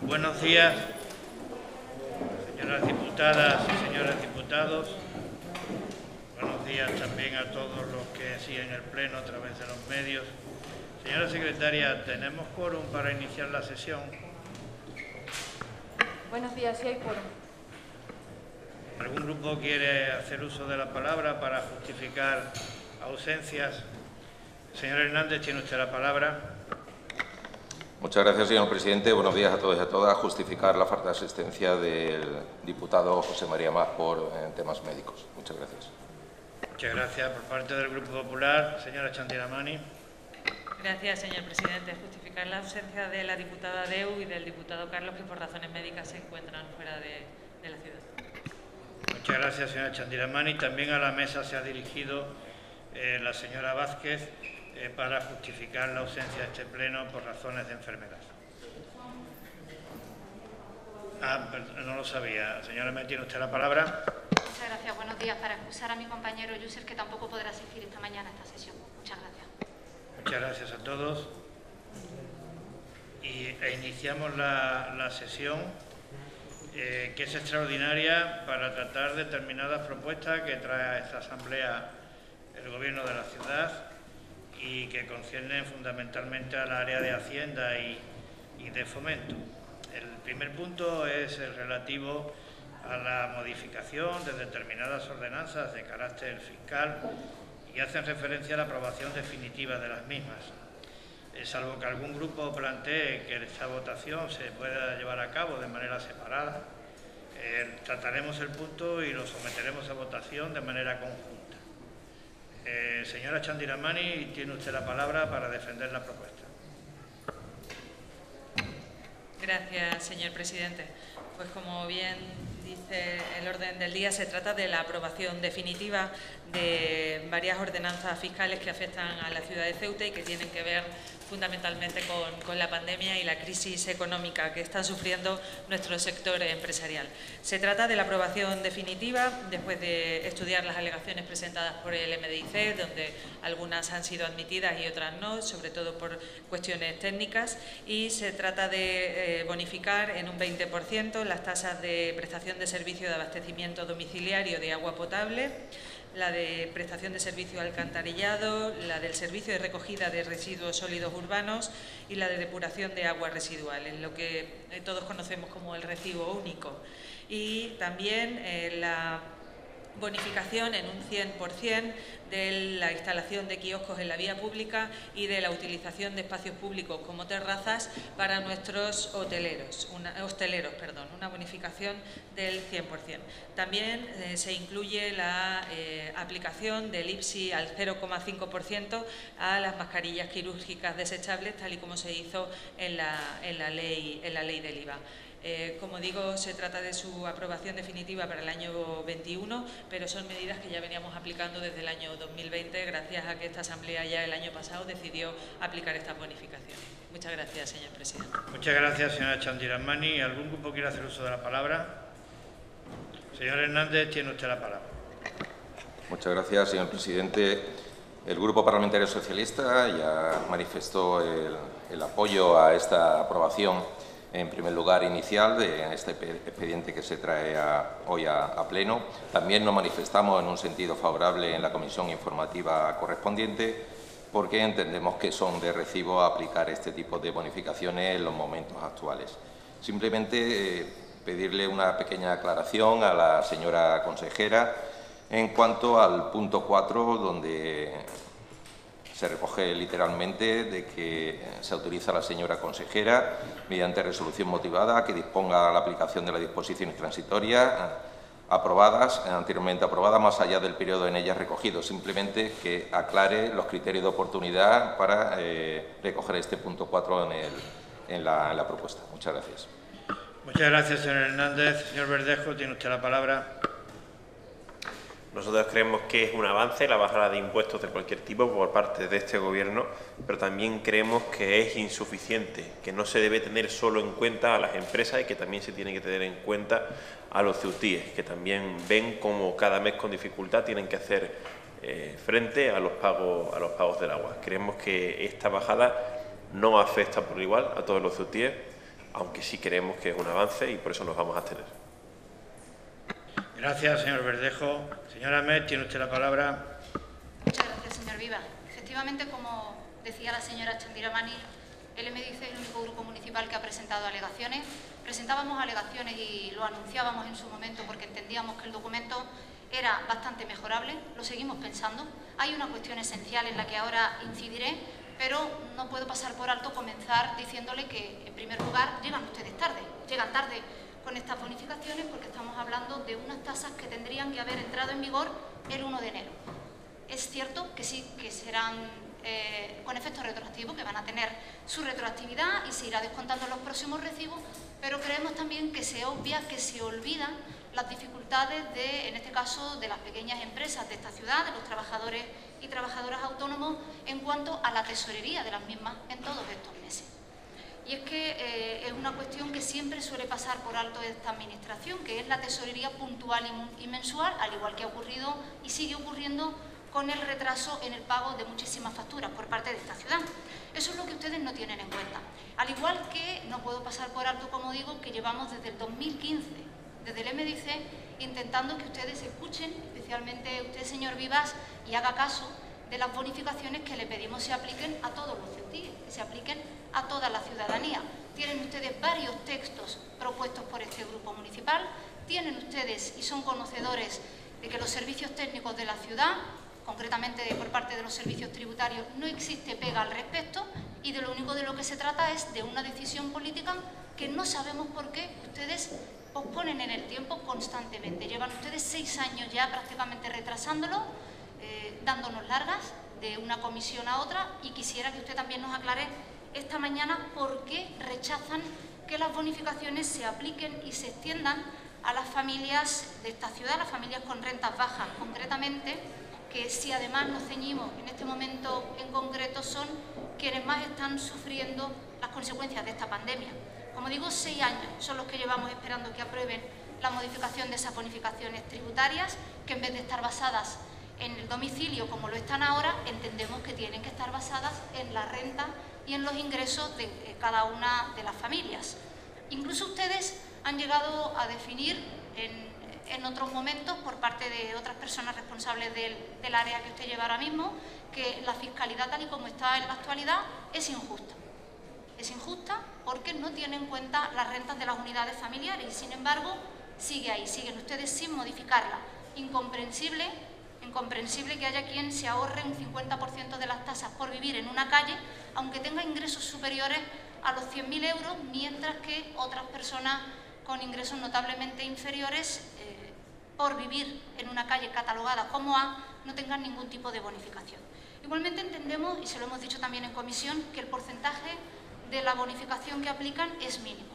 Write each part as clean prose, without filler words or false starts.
Buenos días, señoras diputadas y señores diputados. Buenos días también a todos los que siguen el Pleno a través de los medios. Señora secretaria, ¿tenemos quórum para iniciar la sesión? Buenos días, sí hay quórum. ¿Algún grupo quiere hacer uso de la palabra para justificar ausencias? Señor Hernández, tiene usted la palabra. Muchas gracias, señor presidente. Buenos días a todos y a todas. Justificar la falta de asistencia del diputado José María Mas por temas médicos. Muchas gracias. Muchas gracias. Por parte del Grupo Popular, señora Chandiramani. Gracias, señor presidente. Justificar la ausencia de la diputada Deu y del diputado Carlos, que por razones médicas se encuentran fuera de la ciudad. Muchas gracias, señora Chandiramani. También a la mesa se ha dirigido la señora Vázquez para justificar la ausencia de este pleno por razones de enfermedad. No lo sabía. Señora, ¿me tiene usted la palabra? Muchas gracias. Buenos días. Para excusar a mi compañero Yusef, que tampoco podrá asistir esta mañana a esta sesión. Muchas gracias. Muchas gracias a todos. Iniciamos la sesión, que es extraordinaria para tratar determinadas propuestas que trae a esta Asamblea el Gobierno de la ciudad y que conciernen fundamentalmente al área de Hacienda y de Fomento. El primer punto es el relativo a la modificación de determinadas ordenanzas de carácter fiscal y hacen referencia a la aprobación definitiva de las mismas. Salvo que algún grupo plantee que esta votación se pueda llevar a cabo de manera separada, trataremos el punto y lo someteremos a votación de manera conjunta. Señora Chandiramani, tiene usted la palabra para defender la propuesta. Gracias, señor presidente. Pues como bien dice el orden del día, se trata de la aprobación definitiva de varias ordenanzas fiscales que afectan a la ciudad de Ceuta y que tienen que ver fundamentalmente con la pandemia y la crisis económica que está sufriendo nuestro sector empresarial. Se trata de la aprobación definitiva después de estudiar las alegaciones presentadas por el MDIC, donde algunas han sido admitidas y otras no, sobre todo por cuestiones técnicas, y se trata de bonificar en un 20% las tasas de prestación de servicio de abastecimiento domiciliario de agua potable, la de prestación de servicio de alcantarillado, la del servicio de recogida de residuos sólidos urbanos y la de depuración de aguas residuales, lo que todos conocemos como el recibo único. Y también la bonificación en un 100% de la instalación de kioscos en la vía pública y de la utilización de espacios públicos como terrazas para nuestros hosteleros, una bonificación del 100%. También se incluye la aplicación del IPSI al 0,5% a las mascarillas quirúrgicas desechables, tal y como se hizo en la ley del IVA. Como digo, se trata de su aprobación definitiva para el año 21, pero son medidas que ya veníamos aplicando desde el año 2020, gracias a que esta Asamblea ya el año pasado decidió aplicar estas bonificaciones. Muchas gracias, señor presidente. Muchas gracias, señora Chandiramani. ¿Algún grupo quiere hacer uso de la palabra? Señor Hernández, tiene usted la palabra. Muchas gracias, señor presidente. El Grupo Parlamentario Socialista ya manifestó el apoyo a esta aprobación, en primer lugar, inicial de este expediente que se trae hoy a pleno. También nos manifestamos en un sentido favorable en la comisión informativa correspondiente, porque entendemos que son de recibo aplicar este tipo de bonificaciones en los momentos actuales. Simplemente pedirle una pequeña aclaración a la señora consejera en cuanto al punto 4, donde se recoge literalmente de que se autoriza a la señora consejera, mediante resolución motivada, que disponga la aplicación de las disposiciones transitorias anteriormente aprobadas, más allá del periodo en ellas recogido. Simplemente que aclare los criterios de oportunidad para recoger este punto 4 en la propuesta. Muchas gracias. Muchas gracias, señor Hernández. Señor Verdejo, tiene usted la palabra. Nosotros creemos que es un avance la bajada de impuestos de cualquier tipo por parte de este Gobierno, pero también creemos que es insuficiente, que no se debe tener solo en cuenta a las empresas y que también se tiene que tener en cuenta a los ceutíes, que también ven como cada mes con dificultad tienen que hacer frente a los pagos del agua. Creemos que esta bajada no afecta por igual a todos los ceutíes, aunque sí creemos que es un avance y por eso nos vamos a abstener. Gracias, señor Verdejo. Señora Met, tiene usted la palabra. Muchas gracias, señor Viva. Efectivamente, como decía la señora Chandira Mani, el MDC es el único grupo municipal que ha presentado alegaciones. Presentábamos alegaciones y lo anunciábamos en su momento porque entendíamos que el documento era bastante mejorable, lo seguimos pensando. Hay una cuestión esencial en la que ahora incidiré, pero no puedo pasar por alto comenzar diciéndole que, en primer lugar, llegan tarde con estas bonificaciones porque estamos hablando de unas tasas que tendrían que haber entrado en vigor el 1 de enero. Es cierto que sí, que serán con efectos retroactivos, que van a tener su retroactividad y se irá descontando los próximos recibos, pero creemos también que se olvidan las dificultades en este caso, de las pequeñas empresas de esta ciudad, de los trabajadores y trabajadoras autónomos en cuanto a la tesorería de las mismas en todos estos meses. Y es que es una cuestión que siempre suele pasar por alto esta administración, que es la tesorería puntual y mensual, al igual que ha ocurrido y sigue ocurriendo con el retraso en el pago de muchísimas facturas por parte de esta ciudad. Eso es lo que ustedes no tienen en cuenta. Al igual que no puedo pasar por alto, como digo, que llevamos desde el 2015, desde el MDC, intentando que ustedes escuchen, especialmente usted, señor Vivas, y haga caso de las bonificaciones que le pedimos se apliquen a todos los ceutíes, que se apliquen a toda la ciudadanía. Tienen ustedes varios textos propuestos por este grupo municipal, tienen ustedes y son conocedores de que los servicios técnicos de la ciudad, concretamente por parte de los servicios tributarios, no existe pega al respecto y de lo único de lo que se trata es de una decisión política que no sabemos por qué ustedes posponen en el tiempo constantemente. Llevan ustedes 6 años ya prácticamente retrasándolo, dándonos largas de una comisión a otra y quisiera que usted también nos aclare esta mañana por qué rechazan que las bonificaciones se apliquen y se extiendan a las familias de esta ciudad, las familias con rentas bajas, concretamente, que si además nos ceñimos en este momento en concreto son quienes más están sufriendo las consecuencias de esta pandemia. Como digo, 6 años son los que llevamos esperando que aprueben la modificación de esas bonificaciones tributarias, que en vez de estar basadas en el domicilio como lo están ahora, entendemos que tienen que estar basadas en la renta y en los ingresos de cada una de las familias. Incluso ustedes han llegado a definir en otros momentos, por parte de otras personas responsables del área que usted lleva ahora mismo, que la fiscalidad tal y como está en la actualidad es injusta. Es injusta porque no tiene en cuenta las rentas de las unidades familiares y, sin embargo, sigue ahí, siguen ustedes sin modificarla. Incomprensible que haya quien se ahorre un 50% de las tasas por vivir en una calle, aunque tenga ingresos superiores a los 100.000 euros, mientras que otras personas con ingresos notablemente inferiores, por vivir en una calle catalogada como A, no tengan ningún tipo de bonificación. Igualmente entendemos, y se lo hemos dicho también en comisión, que el porcentaje de la bonificación que aplican es mínimo.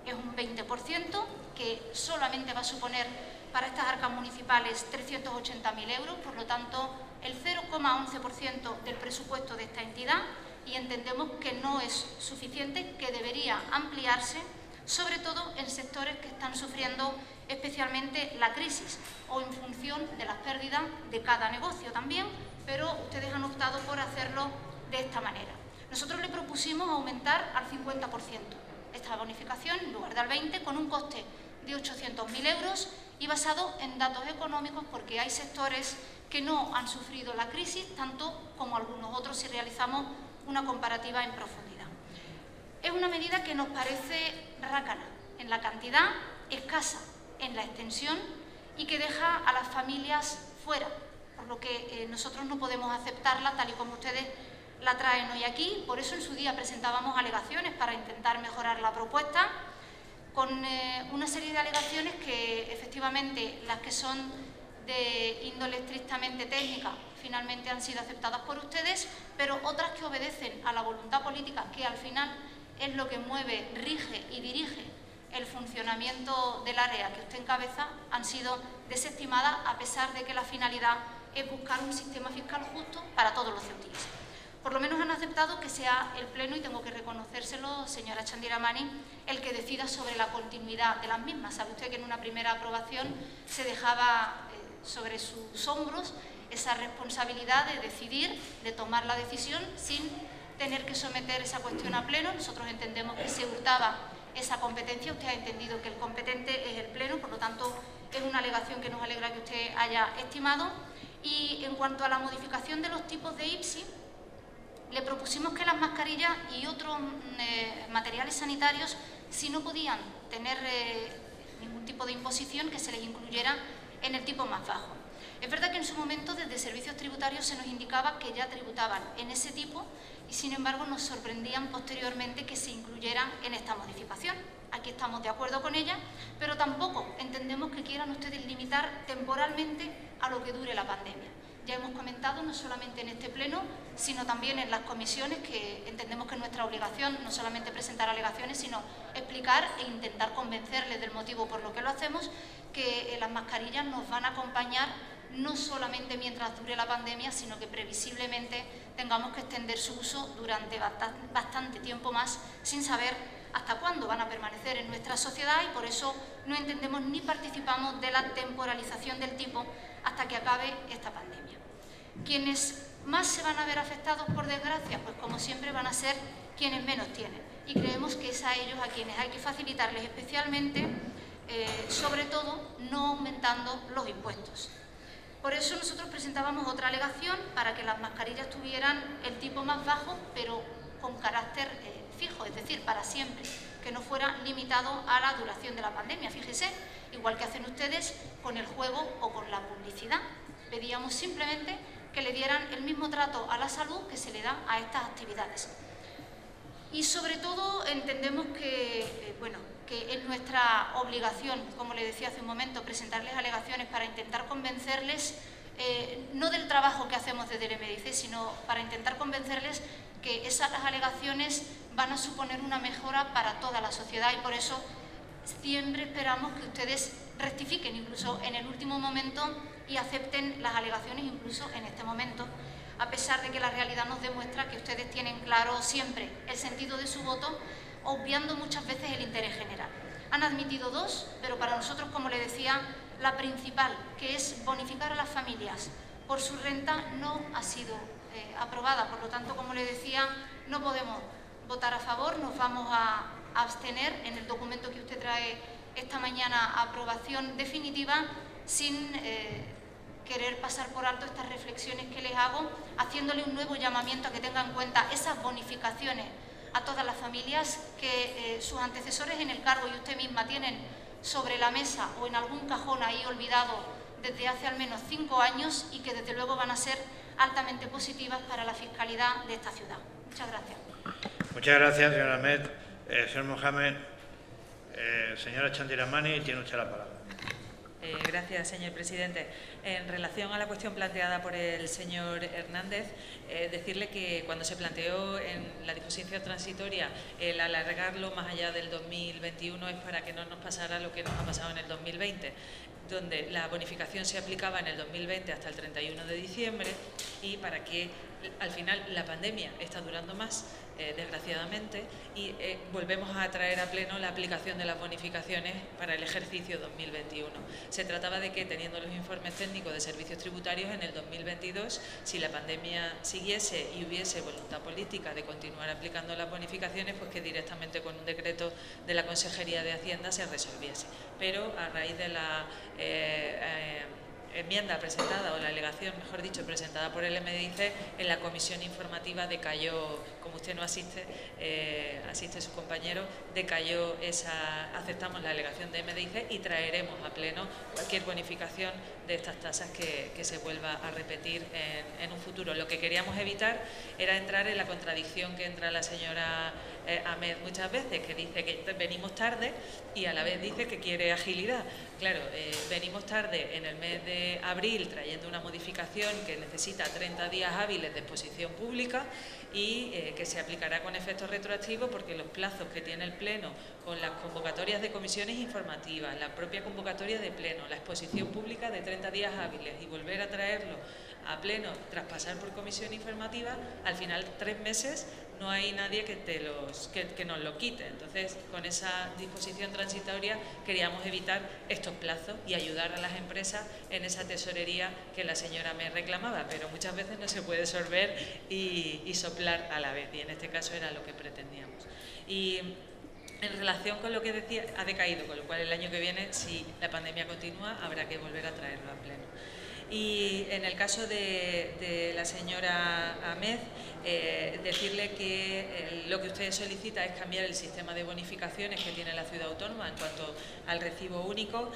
Es un 20%, que solamente va a suponer para estas arcas municipales 380.000 euros, por lo tanto, el 0,11% del presupuesto de esta entidad, y entendemos que no es suficiente, que debería ampliarse, sobre todo en sectores que están sufriendo especialmente la crisis o en función de las pérdidas de cada negocio también, pero ustedes han optado por hacerlo de esta manera. Nosotros le propusimos aumentar al 50% esta bonificación en lugar del 20%, con un coste de 800.000 euros y basado en datos económicos, porque hay sectores que no han sufrido la crisis tanto como algunos otros si realizamos una comparativa en profundidad. Es una medida que nos parece rácana en la cantidad, escasa en la extensión y que deja a las familias fuera, por lo que nosotros no podemos aceptarla tal y como ustedes la traen hoy aquí. Por eso en su día presentábamos alegaciones para intentar mejorar la propuesta, con una serie de alegaciones que efectivamente las que son de índole estrictamente técnica finalmente han sido aceptadas por ustedes, pero otras que obedecen a la voluntad política, que al final es lo que mueve, rige y dirige el funcionamiento del área que usted encabeza, han sido desestimadas a pesar de que la finalidad es buscar un sistema fiscal justo para todos los ceutíes. Por lo menos han aceptado que sea el Pleno, y tengo que reconocérselo, señora Chandira Mani, el que decida sobre la continuidad de las mismas. Sabe usted que en una primera aprobación se dejaba sobre sus hombros esa responsabilidad de decidir, de tomar la decisión sin tener que someter esa cuestión a Pleno. Nosotros entendemos que se hurtaba esa competencia. Usted ha entendido que el competente es el Pleno, por lo tanto es una alegación que nos alegra que usted haya estimado. Y en cuanto a la modificación de los tipos de IPSI, le propusimos que las mascarillas y otros materiales sanitarios, si no podían tener ningún tipo de imposición, que se les incluyera en el tipo más bajo. Es verdad que en su momento desde Servicios Tributarios se nos indicaba que ya tributaban en ese tipo y sin embargo nos sorprendían posteriormente que se incluyeran en esta modificación. Aquí estamos de acuerdo con ella, pero tampoco entendemos que quieran ustedes limitar temporalmente a lo que dure la pandemia. Ya hemos comentado, no solamente en este pleno, sino también en las comisiones, que entendemos que es nuestra obligación no solamente presentar alegaciones, sino explicar e intentar convencerles del motivo por lo que lo hacemos, que las mascarillas nos van a acompañar no solamente mientras dure la pandemia, sino que previsiblemente tengamos que extender su uso durante bastante tiempo más, sin saber hasta cuándo van a permanecer en nuestra sociedad, y por eso no entendemos ni participamos de la temporalización del tipo hasta que acabe esta pandemia. Quienes más se van a ver afectados, por desgracia, pues como siempre van a ser quienes menos tienen, y creemos que es a ellos a quienes hay que facilitarles especialmente, sobre todo no aumentando los impuestos. Por eso nosotros presentábamos otra alegación para que las mascarillas tuvieran el tipo más bajo, pero con carácter fijo, es decir, para siempre, que no fuera limitado a la duración de la pandemia. Fíjese, igual que hacen ustedes con el juego o con la publicidad. Pedíamos simplemente que le dieran el mismo trato a la salud que se le da a estas actividades. Y sobre todo entendemos que, que es nuestra obligación, como le decía hace un momento, presentarles alegaciones para intentar convencerles, no del trabajo que hacemos desde el MDIC, sino para intentar convencerles que esas alegaciones van a suponer una mejora para toda la sociedad, y por eso siempre esperamos que ustedes rectifiquen incluso en el último momento y acepten las alegaciones incluso en este momento, a pesar de que la realidad nos demuestra que ustedes tienen claro siempre el sentido de su voto, obviando muchas veces el interés general. Han admitido dos, pero para nosotros, como le decía, la principal, que es bonificar a las familias por su renta, no ha sido aprobada. Por lo tanto, como le decía, no podemos votar a favor, nos vamos a abstener en el documento que usted trae esta mañana a aprobación definitiva, sin querer pasar por alto estas reflexiones que les hago, haciéndole un nuevo llamamiento a que tengan en cuenta esas bonificaciones a todas las familias que sus antecesores en el cargo y usted misma tienen sobre la mesa o en algún cajón ahí olvidado desde hace al menos 5 años, y que desde luego van a ser altamente positivas para la fiscalidad de esta ciudad. Muchas gracias. Muchas gracias, señora Ahmed. Señor Mohamed, señora Chandiramani, tiene usted la palabra. Gracias, señor presidente. En relación a la cuestión planteada por el señor Hernández, decirle que cuando se planteó en la disposición transitoria el alargarlo más allá del 2021 es para que no nos pasara lo que nos ha pasado en el 2020, donde la bonificación se aplicaba en el 2020 hasta el 31 de diciembre y para que al final la pandemia está durando más, desgraciadamente, y volvemos a traer a pleno la aplicación de las bonificaciones para el ejercicio 2021. Se trataba de que, teniendo los informes técnicos de servicios tributarios, en el 2022, si la pandemia siguiese y hubiese voluntad política de continuar aplicando las bonificaciones, pues que directamente con un decreto de la Consejería de Hacienda se resolviese. Pero a raíz de la enmienda presentada, o la alegación, mejor dicho, presentada por el MDIC, en la comisión informativa decayó, como usted no asiste, asiste su compañero, decayó aceptamos la alegación de MDIC y traeremos a pleno cualquier bonificación de estas tasas que se vuelva a repetir en un futuro. Lo que queríamos evitar era entrar en la contradicción que entra la señora Ahmed muchas veces, que dice que venimos tarde y a la vez dice que quiere agilidad. Claro, venimos tarde en el mes de abril trayendo una modificación que necesita 30 días hábiles de exposición pública y que se aplicará con efectos retroactivos, porque los plazos que tiene el Pleno con las convocatorias de comisiones informativas, la propia convocatoria de Pleno, la exposición pública de 30 días hábiles y volver a traerlo a Pleno tras pasar por comisión informativa, al final 3 meses no hay nadie que nos lo quite. Entonces, con esa disposición transitoria queríamos evitar estos plazos y ayudar a las empresas en esa tesorería que la señora me reclamaba, pero muchas veces no se puede sorber y soplar a la vez, y en este caso era lo que pretendíamos. Y En relación con lo que decía, ha decaído, con lo cual el año que viene, si la pandemia continúa, habrá que volver a traerlo a pleno. Y en el caso de la señora Ahmed, decirle que lo que usted solicita es cambiar el sistema de bonificaciones que tiene la ciudad autónoma en cuanto al recibo único.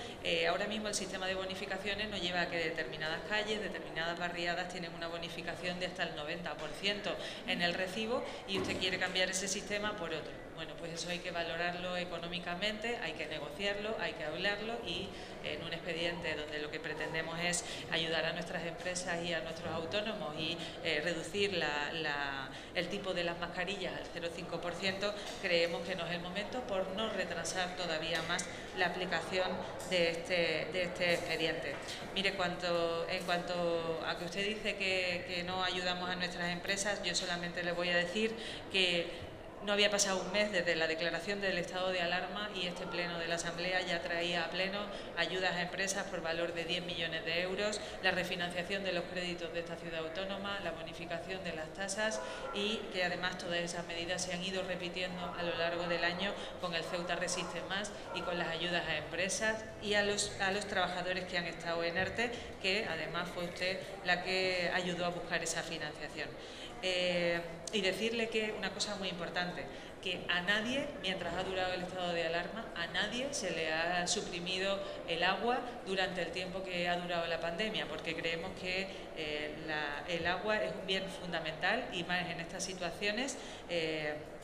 Ahora mismo el sistema de bonificaciones nos lleva a que determinadas calles, determinadas barriadas tienen una bonificación de hasta el 90% en el recibo y usted quiere cambiar ese sistema por otro. Bueno, pues eso hay que valorarlo económicamente, hay que negociarlo, hay que hablarlo y en un expediente donde lo que pretendemos es ayudar a nuestras empresas y a nuestros autónomos y reducir el tipo de las mascarillas al 0,5%, creemos que no es el momento por no retrasar todavía más la aplicación de este expediente. Mire, en cuanto a que usted dice que no ayudamos a nuestras empresas, yo solamente le voy a decir que no había pasado un mes desde la declaración del estado de alarma y este pleno de la Asamblea ya traía a pleno ayudas a empresas por valor de 10 millones de euros, la refinanciación de los créditos de esta ciudad autónoma, la bonificación de las tasas y que además todas esas medidas se han ido repitiendo a lo largo del año con el Ceuta Resiste Más y con las ayudas a empresas y a los trabajadores que han estado en ERTE, que además fue usted la que ayudó a buscar esa financiación. Y decirle que una cosa muy importante, que a nadie, mientras ha durado el estado de alarma, a nadie se le ha suprimido el agua durante el tiempo que ha durado la pandemia, porque creemos que el agua es un bien fundamental y más en estas situaciones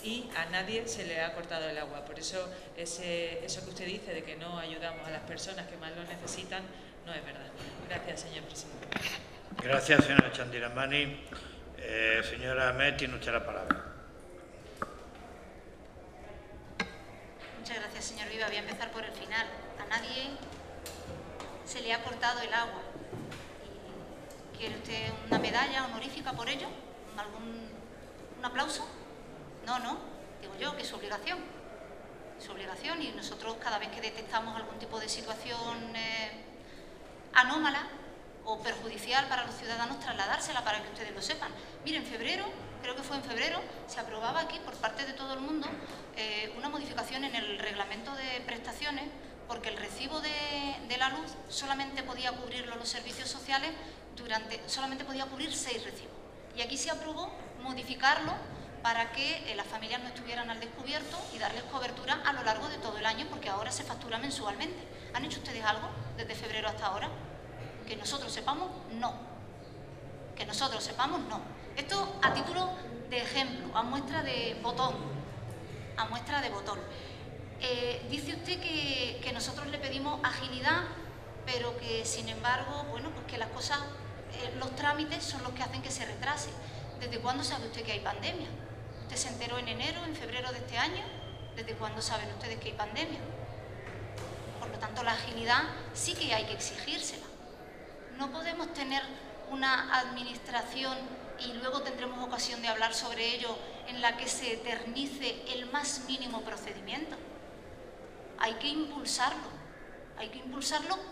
y a nadie se le ha cortado el agua. Por eso eso que usted dice de que no ayudamos a las personas que más lo necesitan no es verdad. Gracias, señor presidente. Gracias, señora Chandiramani. Señora Ahmed, tiene usted la palabra. Muchas gracias, señor Viva. Voy a empezar por el final. A nadie se le ha cortado el agua. ¿Quiere usted una medalla honorífica por ello? ¿Un aplauso? No, digo yo que es su obligación. Es su obligación y nosotros cada vez que detectamos algún tipo de situación anómala o perjudicial para los ciudadanos, trasladársela para que ustedes lo sepan. Mire, en febrero, creo que fue en febrero, se aprobaba aquí por parte de todo el mundo una modificación en el reglamento de prestaciones porque el recibo de la luz solamente podía cubrirlo los servicios sociales solamente podía cubrir 6 recibos. Y aquí se aprobó modificarlo para que las familias no estuvieran al descubierto y darles cobertura a lo largo de todo el año, porque ahora se factura mensualmente. ¿Han hecho ustedes algo desde febrero hasta ahora? Que nosotros sepamos, no. Que nosotros sepamos, no. Esto a título de ejemplo, a muestra de botón. A muestra de botón. Dice usted que nosotros le pedimos agilidad, pero que sin embargo, bueno, pues que las cosas, los trámites son los que hacen que se retrase. ¿Desde cuándo sabe usted que hay pandemia? ¿Usted se enteró en enero, en febrero de este año? ¿Desde cuándo saben ustedes que hay pandemia? Por lo tanto, la agilidad sí que hay que exigírsela. No podemos tener una administración, y luego tendremos ocasión de hablar sobre ello, en la que se eternice el más mínimo procedimiento. Hay que impulsarlo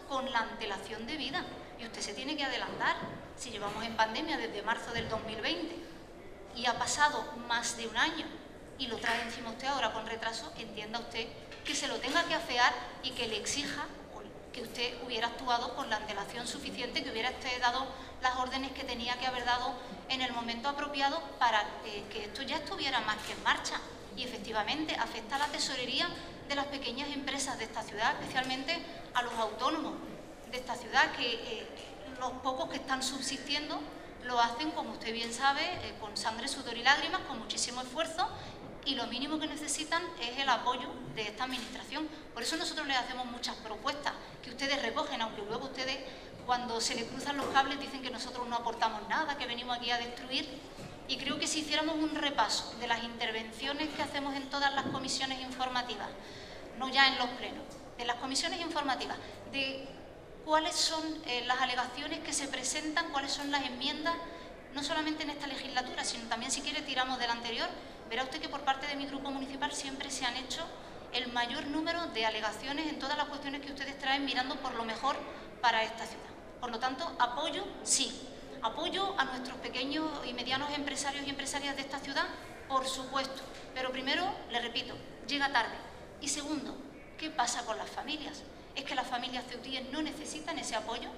con la antelación debida. Y usted se tiene que adelantar. Si llevamos en pandemia desde marzo del 2020 y ha pasado más de un año y lo trae encima usted ahora con retraso, entienda usted que se lo tenga que afear y que le exija que usted hubiera actuado con la antelación suficiente, que hubiera usted dado las órdenes que tenía que haber dado en el momento apropiado para que esto ya estuviera más que en marcha. Y efectivamente afecta a la tesorería de las pequeñas empresas de esta ciudad, especialmente a los autónomos de esta ciudad, que los pocos que están subsistiendo lo hacen, como usted bien sabe, con sangre, sudor y lágrimas, con muchísimo esfuerzo, y lo mínimo que necesitan es el apoyo de esta administración. Por eso nosotros les hacemos muchas propuestas que ustedes recogen, aunque luego ustedes, cuando se les cruzan los cables, dicen que nosotros no aportamos nada, que venimos aquí a destruir. Y creo que si hiciéramos un repaso de las intervenciones que hacemos en todas las comisiones informativas, no ya en los plenos, de las comisiones informativas, de cuáles son las alegaciones que se presentan, cuáles son las enmiendas, no solamente en esta legislatura, sino también, si quiere, tiramos de la anterior, verá usted que por parte de mi grupo municipal siempre se han hecho el mayor número de alegaciones en todas las cuestiones que ustedes traen, mirando por lo mejor para esta ciudad. Por lo tanto, apoyo, sí. Apoyo a nuestros pequeños y medianos empresarios y empresarias de esta ciudad, por supuesto. Pero primero, le repito, llega tarde. Y segundo, ¿qué pasa con las familias? ¿Es que las familias ceutíes no necesitan ese apoyo?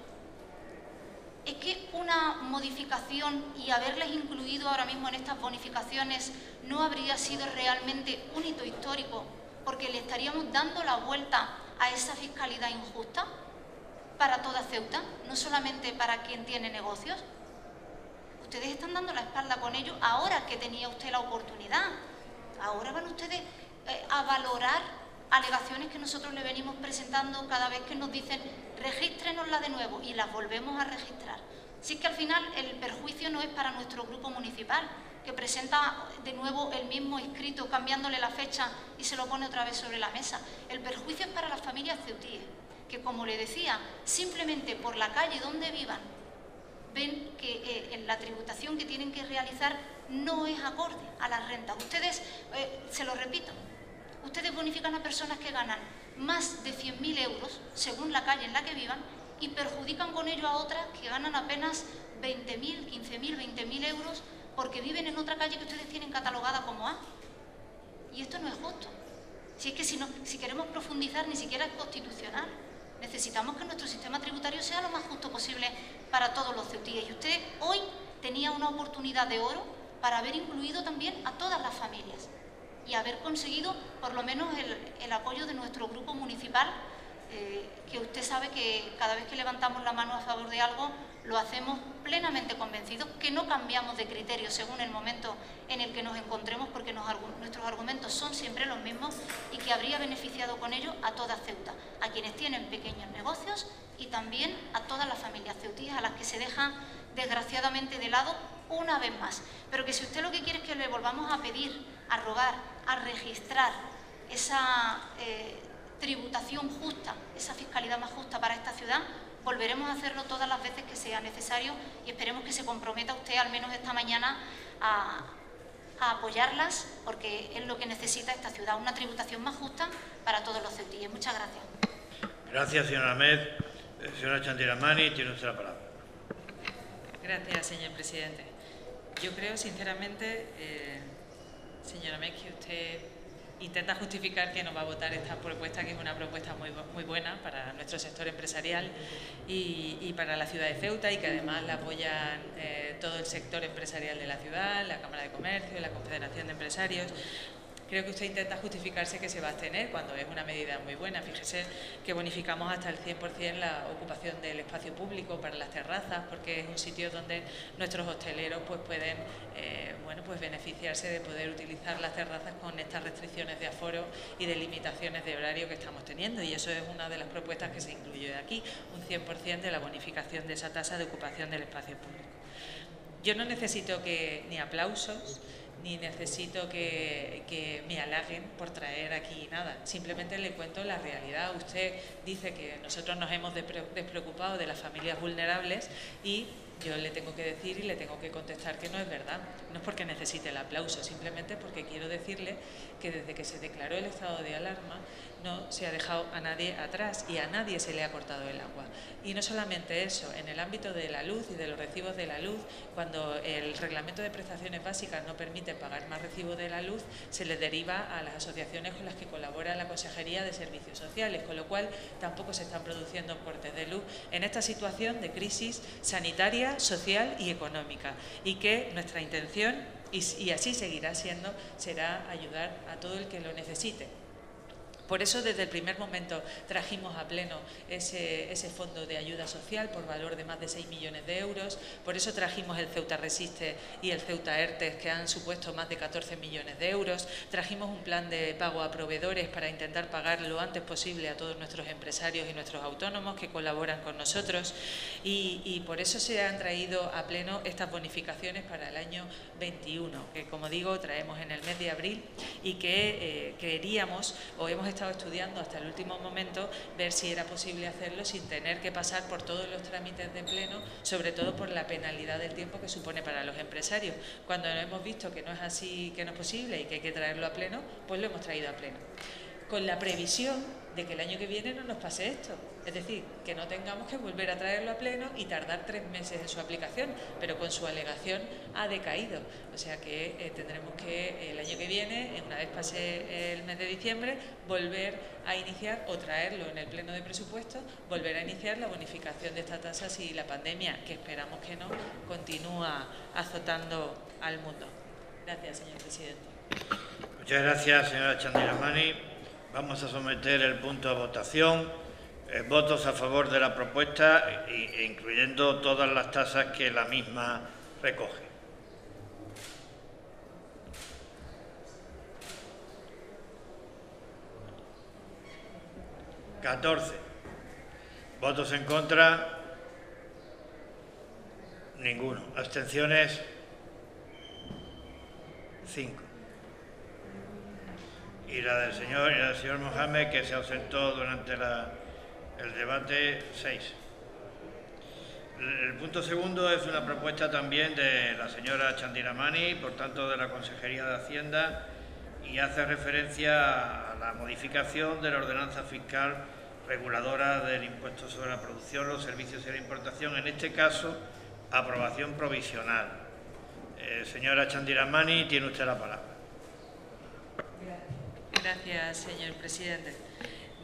¿Es que una modificación y haberles incluido ahora mismo en estas bonificaciones no habría sido realmente un hito histórico porque le estaríamos dando la vuelta a esa fiscalidad injusta para toda Ceuta, no solamente para quien tiene negocios? Ustedes están dando la espalda con ello ahora que tenía usted la oportunidad. Ahora van ustedes a valorar alegaciones que nosotros le venimos presentando cada vez que nos dicen regístrenosla de nuevo y las volvemos a registrar. Si es que al final el perjuicio no es para nuestro grupo municipal, que presenta de nuevo el mismo escrito cambiándole la fecha y se lo pone otra vez sobre la mesa. El perjuicio es para las familias ceutíes, que como le decía, simplemente por la calle donde vivan, ven que en la tributación que tienen que realizar no es acorde a las rentas. Ustedes, se lo repito, ustedes bonifican a personas que ganan más de 100.000 euros, según la calle en la que vivan, y perjudican con ello a otras que ganan apenas 20.000, 15.000, 20.000 euros porque viven en otra calle que ustedes tienen catalogada como A. Y esto no es justo. Si es que si queremos profundizar, ni siquiera es constitucional. Necesitamos que nuestro sistema tributario sea lo más justo posible para todos los ceutíes. Y usted hoy tenía una oportunidad de oro para haber incluido también a todas las familias y haber conseguido por lo menos el apoyo de nuestro grupo municipal, que usted sabe que cada vez que levantamos la mano a favor de algo lo hacemos plenamente convencidos, que no cambiamos de criterio según el momento en el que nos encontremos, porque nuestros argumentos son siempre los mismos y que habría beneficiado con ello a toda Ceuta, a quienes tienen pequeños negocios y también a todas las familias ceutíes a las que se dejan desgraciadamente de lado una vez más. Pero que si usted lo que quiere es que le volvamos a pedir, a rogar, a registrar esa tributación justa, esa fiscalidad más justa para esta ciudad, volveremos a hacerlo todas las veces que sea necesario y esperemos que se comprometa usted, al menos esta mañana, a apoyarlas, porque es lo que necesita esta ciudad, una tributación más justa para todos los ceutíes. Muchas gracias. Gracias, señora Ahmed. Señora Chandiramani, tiene usted la palabra. Gracias, señor presidente. Yo creo, sinceramente, señora Ahmed, que usted intenta justificar que no va a votar esta propuesta, que es una propuesta muy buena para nuestro sector empresarial y para la ciudad de Ceuta, y que además la apoyan todo el sector empresarial de la ciudad, la Cámara de Comercio, la Confederación de Empresarios. Creo que usted intenta justificarse que se va a abstener cuando es una medida muy buena. Fíjese que bonificamos hasta el 100% la ocupación del espacio público para las terrazas, porque es un sitio donde nuestros hosteleros pues pueden beneficiarse de poder utilizar las terrazas con estas restricciones de aforo y de limitaciones de horario que estamos teniendo, y eso es una de las propuestas que se incluyó aquí, un 100% de la bonificación de esa tasa de ocupación del espacio público. Yo no necesito ni aplausos, ni necesito que me halaguen por traer aquí nada. Simplemente le cuento la realidad. Usted dice que nosotros nos hemos despreocupado de las familias vulnerables y yo le tengo que decir y le tengo que contestar que no es verdad. No es porque necesite el aplauso, simplemente porque quiero decirle que desde que se declaró el estado de alarma no se ha dejado a nadie atrás y a nadie se le ha cortado el agua. Y no solamente eso, en el ámbito de la luz y de los recibos de la luz, cuando el reglamento de prestaciones básicas no permite pagar más recibos de la luz, se les deriva a las asociaciones con las que colabora la Consejería de Servicios Sociales, con lo cual tampoco se están produciendo cortes de luz en esta situación de crisis sanitaria, social y económica, y que nuestra intención, y así seguirá siendo, será ayudar a todo el que lo necesite. Por eso, desde el primer momento trajimos a pleno ese fondo de ayuda social por valor de más de 6 millones de euros. Por eso trajimos el Ceuta Resiste y el Ceuta ERTE, que han supuesto más de 14 millones de euros. Trajimos un plan de pago a proveedores para intentar pagar lo antes posible a todos nuestros empresarios y nuestros autónomos que colaboran con nosotros. Y por eso se han traído a pleno estas bonificaciones para el año 21, que, como digo, traemos en el mes de abril y que queríamos, o hemos estado estudiando hasta el último momento, ver si era posible hacerlo sin tener que pasar por todos los trámites de pleno, sobre todo por la penalidad del tiempo que supone para los empresarios. Cuando hemos visto que no es así, que no es posible y que hay que traerlo a pleno, pues lo hemos traído a pleno, con la previsión de que el año que viene no nos pase esto. Es decir, que no tengamos que volver a traerlo a pleno y tardar 3 meses en su aplicación, pero con su alegación ha decaído. O sea que tendremos que el año que viene, una vez pase el mes de diciembre, volver a iniciar o traerlo en el pleno de presupuestos, volver a iniciar la bonificación de esta tasa si la pandemia, que esperamos que no, continúa azotando al mundo. Gracias, señor presidente. Muchas gracias, señora Chandiramani. Vamos a someter el punto a votación. Votos a favor de la propuesta, incluyendo todas las tasas que la misma recoge. ¿14? ¿Votos en contra? Ninguno. ¿Abstenciones? 5. Y la del señor Mohamed, que se ausentó durante el debate, 6. El punto segundo es una propuesta también de la señora Chandiramani, por tanto de la Consejería de Hacienda, y hace referencia a la modificación de la ordenanza fiscal reguladora del impuesto sobre la producción, los servicios y la importación, en este caso, aprobación provisional. Señora Chandiramani, tiene usted la palabra. Gracias, señor presidente.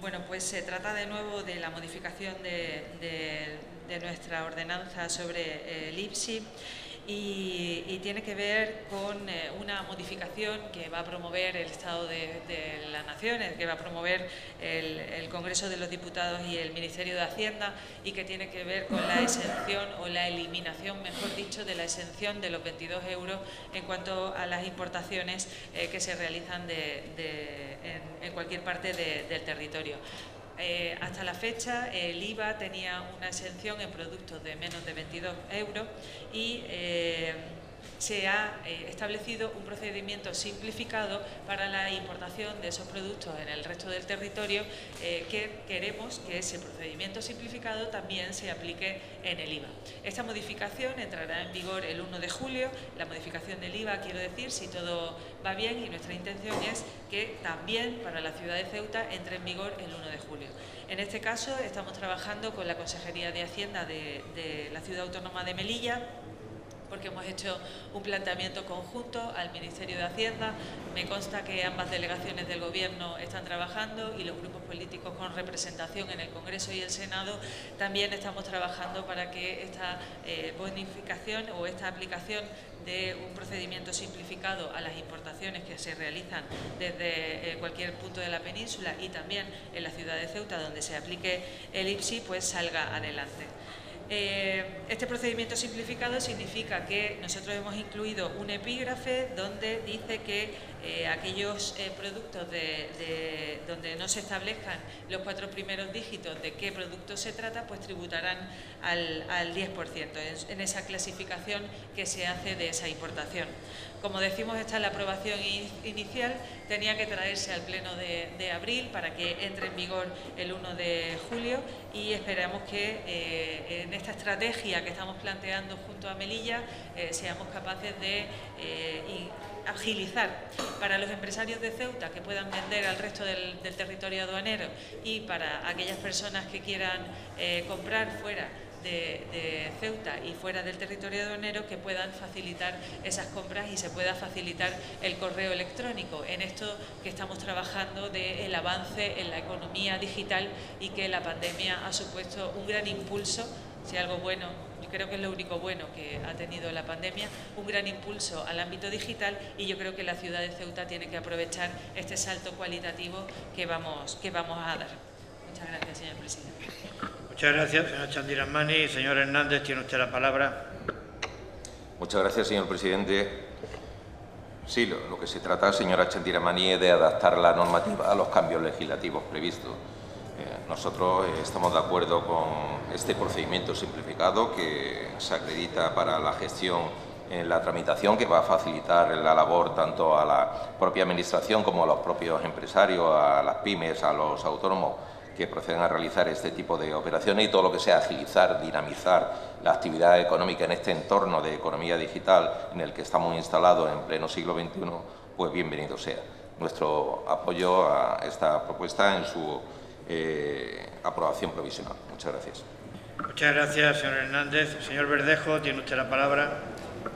Bueno, pues se trata de nuevo de la modificación de nuestra ordenanza sobre el IPSI y tiene que ver con una modificación que va a promover el Estado de la Nación, que va a promover el Congreso de los Diputados y el Ministerio de Hacienda, y que tiene que ver con la exención o la eliminación, mejor dicho, de la exención de los 22 euros en cuanto a las importaciones que se realizan en cualquier parte del territorio. Hasta la fecha el IVA tenía una exención en productos de menos de 22 euros y se ha establecido un procedimiento simplificado para la importación de esos productos en el resto del territorio, que queremos que ese procedimiento simplificado también se aplique en el IVA. Esta modificación entrará en vigor el 1 de julio, la modificación del IVA, quiero decir, si todo va bien, y nuestra intención es que también para la ciudad de Ceuta entre en vigor el 1 de julio. En este caso estamos trabajando con la Consejería de Hacienda de la Ciudad Autónoma de Melilla, porque hemos hecho un planteamiento conjunto al Ministerio de Hacienda. Me consta que ambas delegaciones del Gobierno están trabajando y los grupos políticos con representación en el Congreso y el Senado también estamos trabajando para que esta bonificación o esta aplicación de un procedimiento simplificado a las importaciones que se realizan desde cualquier punto de la península y también en la ciudad de Ceuta, donde se aplique el IPSI, pues salga adelante. Este procedimiento simplificado significa que nosotros hemos incluido un epígrafe donde dice que aquellos productos donde no se establezcan los 4 primeros dígitos de qué producto se trata, pues tributarán al 10% en esa clasificación que se hace de esa importación. Como decimos, esta es la aprobación inicial, tenía que traerse al pleno de abril para que entre en vigor el 1 de julio y esperamos que en esta estrategia que estamos planteando junto a Melilla seamos capaces de agilizar para los empresarios de Ceuta que puedan vender al resto del territorio aduanero y para aquellas personas que quieran comprar fuera de Ceuta y fuera del territorio aduanero, que puedan facilitar esas compras y se pueda facilitar el correo electrónico en esto que estamos trabajando del avance en la economía digital y que la pandemia ha supuesto un gran impulso. Si algo bueno, yo creo que es lo único bueno que ha tenido la pandemia, un gran impulso al ámbito digital, y yo creo que la ciudad de Ceuta tiene que aprovechar este salto cualitativo que vamos a dar. Muchas gracias, señor presidente. Muchas gracias, señor Chandiramani. Señor Hernández, tiene usted la palabra. Muchas gracias, señor presidente. Sí, lo que se trata, señora Chandiramani, es de adaptar la normativa a los cambios legislativos previstos. Nosotros estamos de acuerdo con este procedimiento simplificado que se acredita para la gestión en la tramitación, que va a facilitar la labor tanto a la propia Administración como a los propios empresarios, a las pymes, a los autónomos que proceden a realizar este tipo de operaciones, y todo lo que sea agilizar, dinamizar la actividad económica en este entorno de economía digital en el que estamos instalados en pleno siglo XXI, pues bienvenido sea. Nuestro apoyo a esta propuesta aprobación provisional. Muchas gracias. Muchas gracias, señor Hernández. Señor Verdejo, tiene usted la palabra.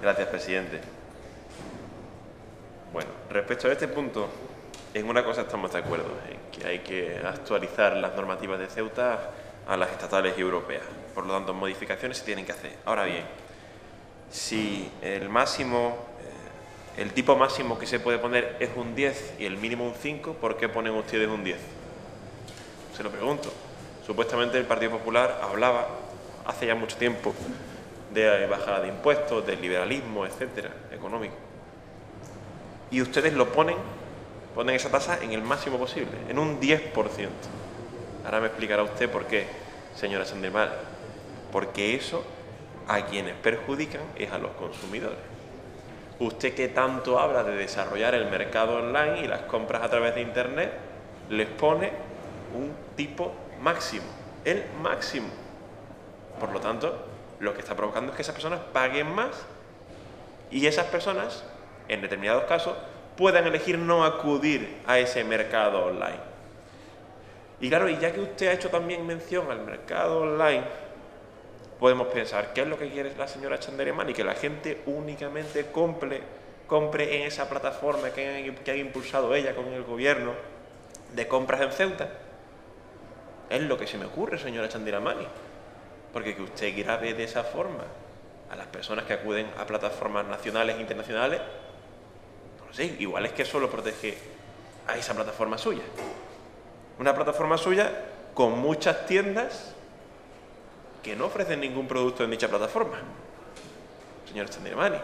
Gracias, presidente. Bueno, respecto a este punto, en una cosa estamos de acuerdo, en que hay que actualizar las normativas de Ceuta a las estatales y europeas. Por lo tanto, modificaciones se tienen que hacer. Ahora bien, si el tipo máximo que se puede poner es un 10 y el mínimo un 5, ¿por qué ponen ustedes un 10? Se lo pregunto. Supuestamente el Partido Popular hablaba hace ya mucho tiempo de bajada de impuestos, del liberalismo, etcétera, económico. Y ustedes lo ponen esa tasa en el máximo posible, en un 10%. Ahora me explicará usted por qué, señora Chandiramani. Porque eso a quienes perjudican es a los consumidores. Usted que tanto habla de desarrollar el mercado online y las compras a través de Internet, les pone un tipo máximo, el máximo. Por lo tanto, lo que está provocando es que esas personas paguen más y esas personas, en determinados casos, puedan elegir no acudir a ese mercado online. Y claro, y ya que usted ha hecho también mención al mercado online, podemos pensar, ¿qué es lo que quiere la señora Chandiramani? Que la gente únicamente compre en esa plataforma que ha impulsado ella con el gobierno de compras en Ceuta. Es lo que se me ocurre, señora Chandiramani. Porque que usted grave de esa forma a las personas que acuden a plataformas nacionales e internacionales, no lo sé, igual es que solo protege a esa plataforma suya. Una plataforma suya con muchas tiendas que no ofrecen ningún producto en dicha plataforma. Señora Chandiramani,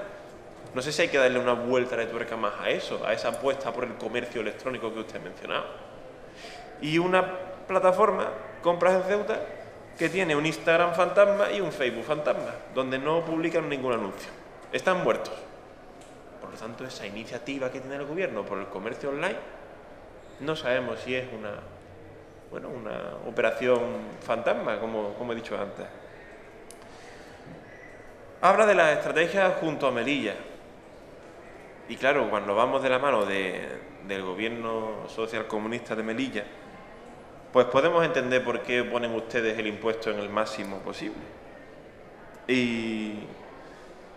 no sé si hay que darle una vuelta de tuerca más a eso, a esa apuesta por el comercio electrónico que usted ha mencionado. Y una plataforma, Compras en Ceuta, que tiene un Instagram fantasma y un Facebook fantasma, donde no publican ningún anuncio. Están muertos. Por lo tanto, esa iniciativa que tiene el gobierno por el comercio online, no sabemos si es una operación fantasma, como he dicho antes. Habla de la estrategia junto a Melilla. Y claro, cuando vamos de la mano del gobierno socialcomunista de Melilla, pues podemos entender por qué ponen ustedes el impuesto en el máximo posible. Y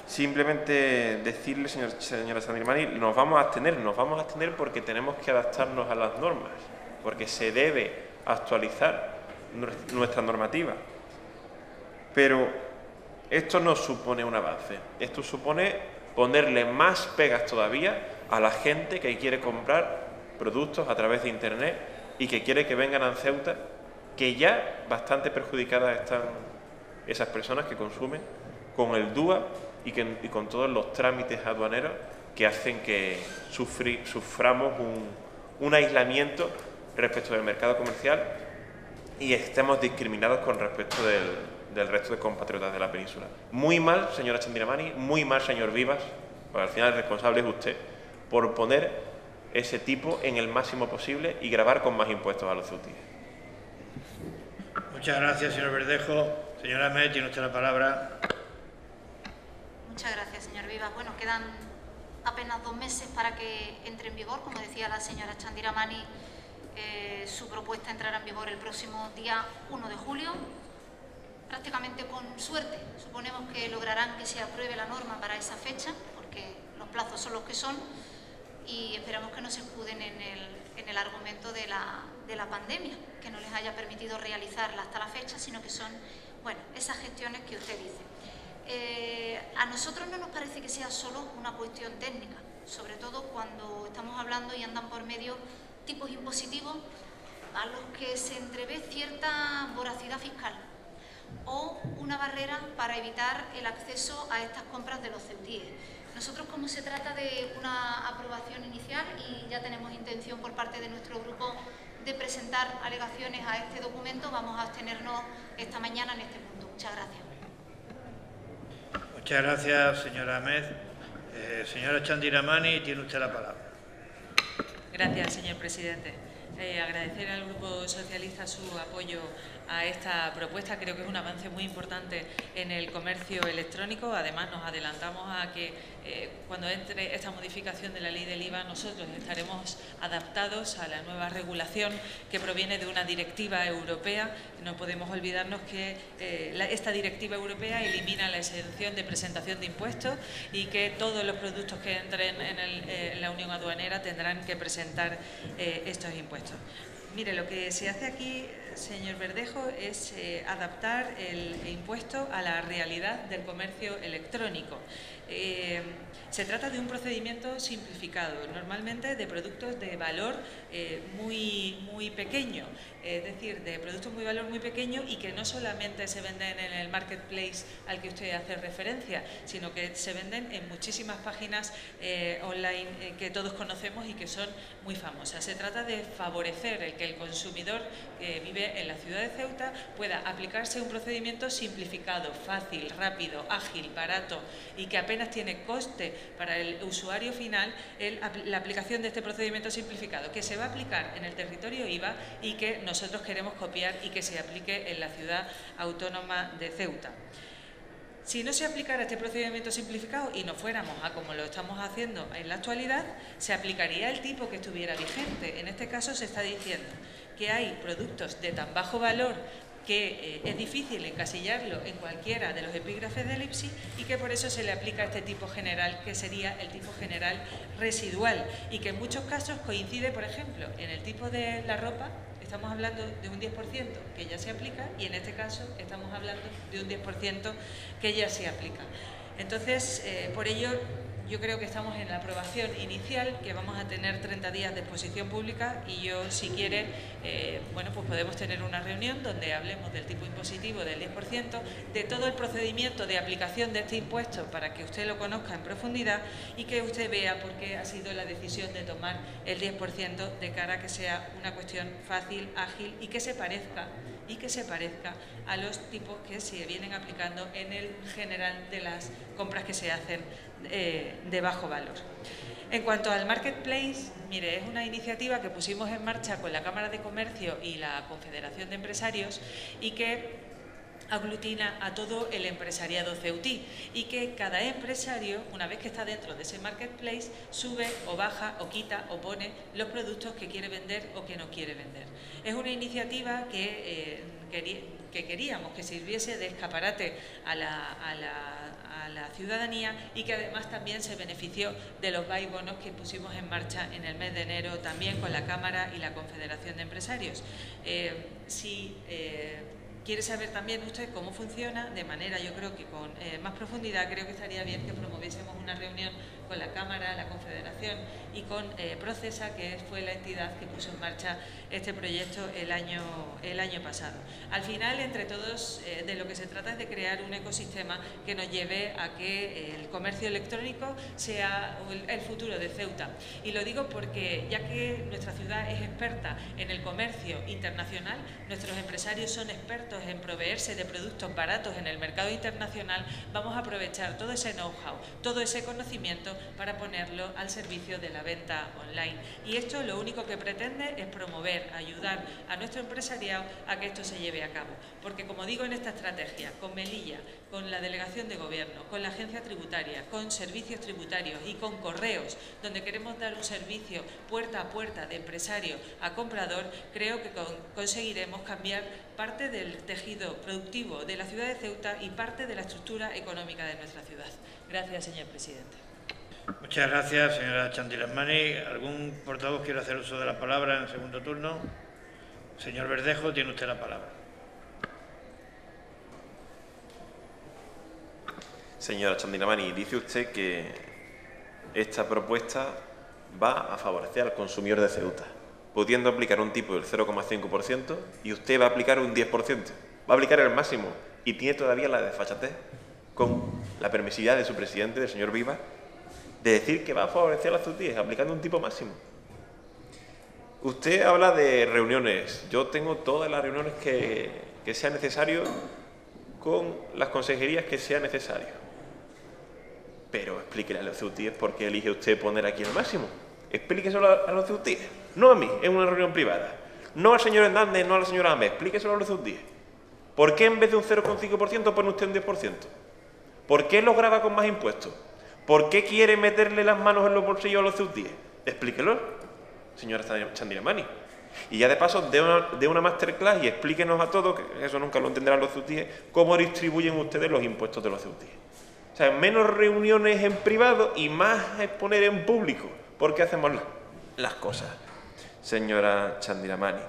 simplemente decirle, señora Chandiramani, nos vamos a abstener porque tenemos que adaptarnos a las normas, porque se debe actualizar nuestra normativa. Pero esto no supone un avance, esto supone ponerle más pegas todavía a la gente que quiere comprar productos a través de Internet y que quiere que vengan a Ceuta, que ya bastante perjudicadas están esas personas que consumen con el DUA y con todos los trámites aduaneros que hacen que suframos un aislamiento respecto del mercado comercial y estemos discriminados con respecto del resto de compatriotas de la península. Muy mal, señora Chandiramani, muy mal, señor Vivas, porque al final el responsable es usted, por poner ese tipo en el máximo posible y gravar con más impuestos a los ceutíes. Muchas gracias, señor Verdejo. Señora Ahmed, tiene usted la palabra. Muchas gracias, señor Vivas. Bueno, quedan apenas 2 meses para que entre en vigor. Como decía la señora Chandiramani, su propuesta entrará en vigor el próximo día 1 de julio. Prácticamente con suerte, suponemos que lograrán que se apruebe la norma para esa fecha, porque los plazos son los que son, y esperamos que no se escuden en el argumento de la pandemia, que no les haya permitido realizarla hasta la fecha, sino que son, bueno, esas gestiones que usted dice. A nosotros no nos parece que sea solo una cuestión técnica, sobre todo cuando estamos hablando y andan por medio tipos impositivos a los que se entrevé cierta voracidad fiscal o una barrera para evitar el acceso a estas compras de los ceutíes. Nosotros, como se trata de una aprobación inicial y ya tenemos intención por parte de nuestro grupo de presentar alegaciones a este documento, vamos a abstenernos esta mañana en este punto. Muchas gracias. Muchas gracias, señora Ahmed. Señora Chandiramani, tiene usted la palabra. Gracias, señor presidente. Agradecer al Grupo Socialista su apoyo a esta propuesta. Creo que es un avance muy importante en el comercio electrónico. Además, nos adelantamos a que cuando entre esta modificación de la ley del IVA, nosotros estaremos adaptados a la nueva regulación que proviene de una directiva europea. No podemos olvidarnos que esta directiva europea elimina la exención de presentación de impuestos y que todos los productos que entren en la Unión Aduanera tendrán que presentar estos impuestos. Mire, lo que se hace aquí, señor Verdejo, es adaptar el impuesto a la realidad del comercio electrónico. Se trata de un procedimiento simplificado, normalmente de productos de valor muy pequeño, es decir, de productos de valor muy pequeño y que no solamente se venden en el marketplace al que usted hace referencia, sino que se venden en muchísimas páginas online que todos conocemos y que son muy famosas. Se trata de favorecer el que el consumidor que vive en la ciudad de Ceuta pueda aplicarse un procedimiento simplificado, fácil, rápido, ágil, barato y que apenas tiene coste para el usuario final la aplicación de este procedimiento simplificado, que se va a aplicar en el territorio IVA y que nosotros queremos copiar y que se aplique en la ciudad autónoma de Ceuta. Si no se aplicara este procedimiento simplificado y no fuéramos a como lo estamos haciendo en la actualidad, se aplicaría el tipo que estuviera vigente. En este caso se está diciendo que hay productos de tan bajo valor que es difícil encasillarlo en cualquiera de los epígrafes del IPSI y que por eso se le aplica este tipo general, que sería el tipo general residual, y que en muchos casos coincide, por ejemplo, en el tipo de la ropa. Estamos hablando de un 10% que ya se aplica y en este caso estamos hablando de un 10% que ya se aplica. Entonces, por ello, yo creo que estamos en la aprobación inicial, que vamos a tener 30 días de exposición pública y yo, si quiere, bueno, pues podemos tener una reunión donde hablemos del tipo impositivo del 10%, de todo el procedimiento de aplicación de este impuesto para que usted lo conozca en profundidad y que usted vea por qué ha sido la decisión de tomar el 10% de cara a que sea una cuestión fácil, ágil y que se parezca a los tipos que se vienen aplicando en el general de las compras que se hacen de bajo valor. En cuanto al marketplace, mire, es una iniciativa que pusimos en marcha con la Cámara de Comercio y la Confederación de Empresarios y que aglutina a todo el empresariado ceutí y que cada empresario, una vez que está dentro de ese marketplace, sube o baja o quita o pone los productos que quiere vender o que no quiere vender. Es una iniciativa que queríamos que sirviese de escaparate a la ciudadanía y que además también se benefició de los buy bonos que pusimos en marcha en el mes de enero también con la Cámara y la Confederación de Empresarios. Quiere saber también usted cómo funciona, de manera, yo creo que con más profundidad, creo que estaría bien que promoviésemos una reunión con la Cámara, la Confederación y con Procesa, que fue la entidad que puso en marcha este proyecto el año pasado. Al final, entre todos, de lo que se trata es de crear un ecosistema que nos lleve a que el comercio electrónico sea el futuro de Ceuta. Y lo digo porque, ya que nuestra ciudad es experta en el comercio internacional, nuestros empresarios son expertos en proveerse de productos baratos en el mercado internacional, vamos a aprovechar todo ese know-how, todo ese conocimiento para ponerlo al servicio de la venta online. Y esto lo único que pretende es promover, ayudar a nuestro empresariado a que esto se lleve a cabo. Porque, como digo, en esta estrategia, con Melilla, con la Delegación de Gobierno, con la Agencia Tributaria, con servicios tributarios y con correos, donde queremos dar un servicio puerta a puerta de empresario a comprador, creo que conseguiremos cambiar parte del tejido productivo de la ciudad de Ceuta y parte de la estructura económica de nuestra ciudad. Gracias, señor presidente. Muchas gracias, señora Chandiramani. ¿Algún portavoz quiere hacer uso de la palabra en el segundo turno? Señor Verdejo, tiene usted la palabra. Señora Chandiramani, dice usted que esta propuesta va a favorecer al consumidor de Ceuta, pudiendo aplicar un tipo del 0,5% y usted va a aplicar un 10%. Va a aplicar el máximo y tiene todavía la desfachatez con la permisividad de su presidente, del señor Viva, de decir que va a favorecer a las ceutíes aplicando un tipo máximo. Usted habla de reuniones. Yo tengo todas las reuniones que sea necesario con las consejerías que sea necesario. Pero explíquele a los ceutíes por qué elige usted poner aquí el máximo. Explíqueselo a los ceutíes, no a mí, en una reunión privada. No al señor Hernández, no a la señora Amé, explíqueselo a los ceutíes. ¿Por qué en vez de un 0,5% pone usted un 10%? ¿Por qué lo grava con más impuestos? ¿Por qué quiere meterle las manos en los bolsillos a los CEUTIE? Explíquelo, señora Chandiramani. Y ya de paso, de una masterclass y explíquenos a todos, que eso nunca lo entenderán los CEUTIE, cómo distribuyen ustedes los impuestos de los CEUTIE. O sea, menos reuniones en privado y más exponer en público. ¿Por qué hacemos las cosas, señora Chandiramani?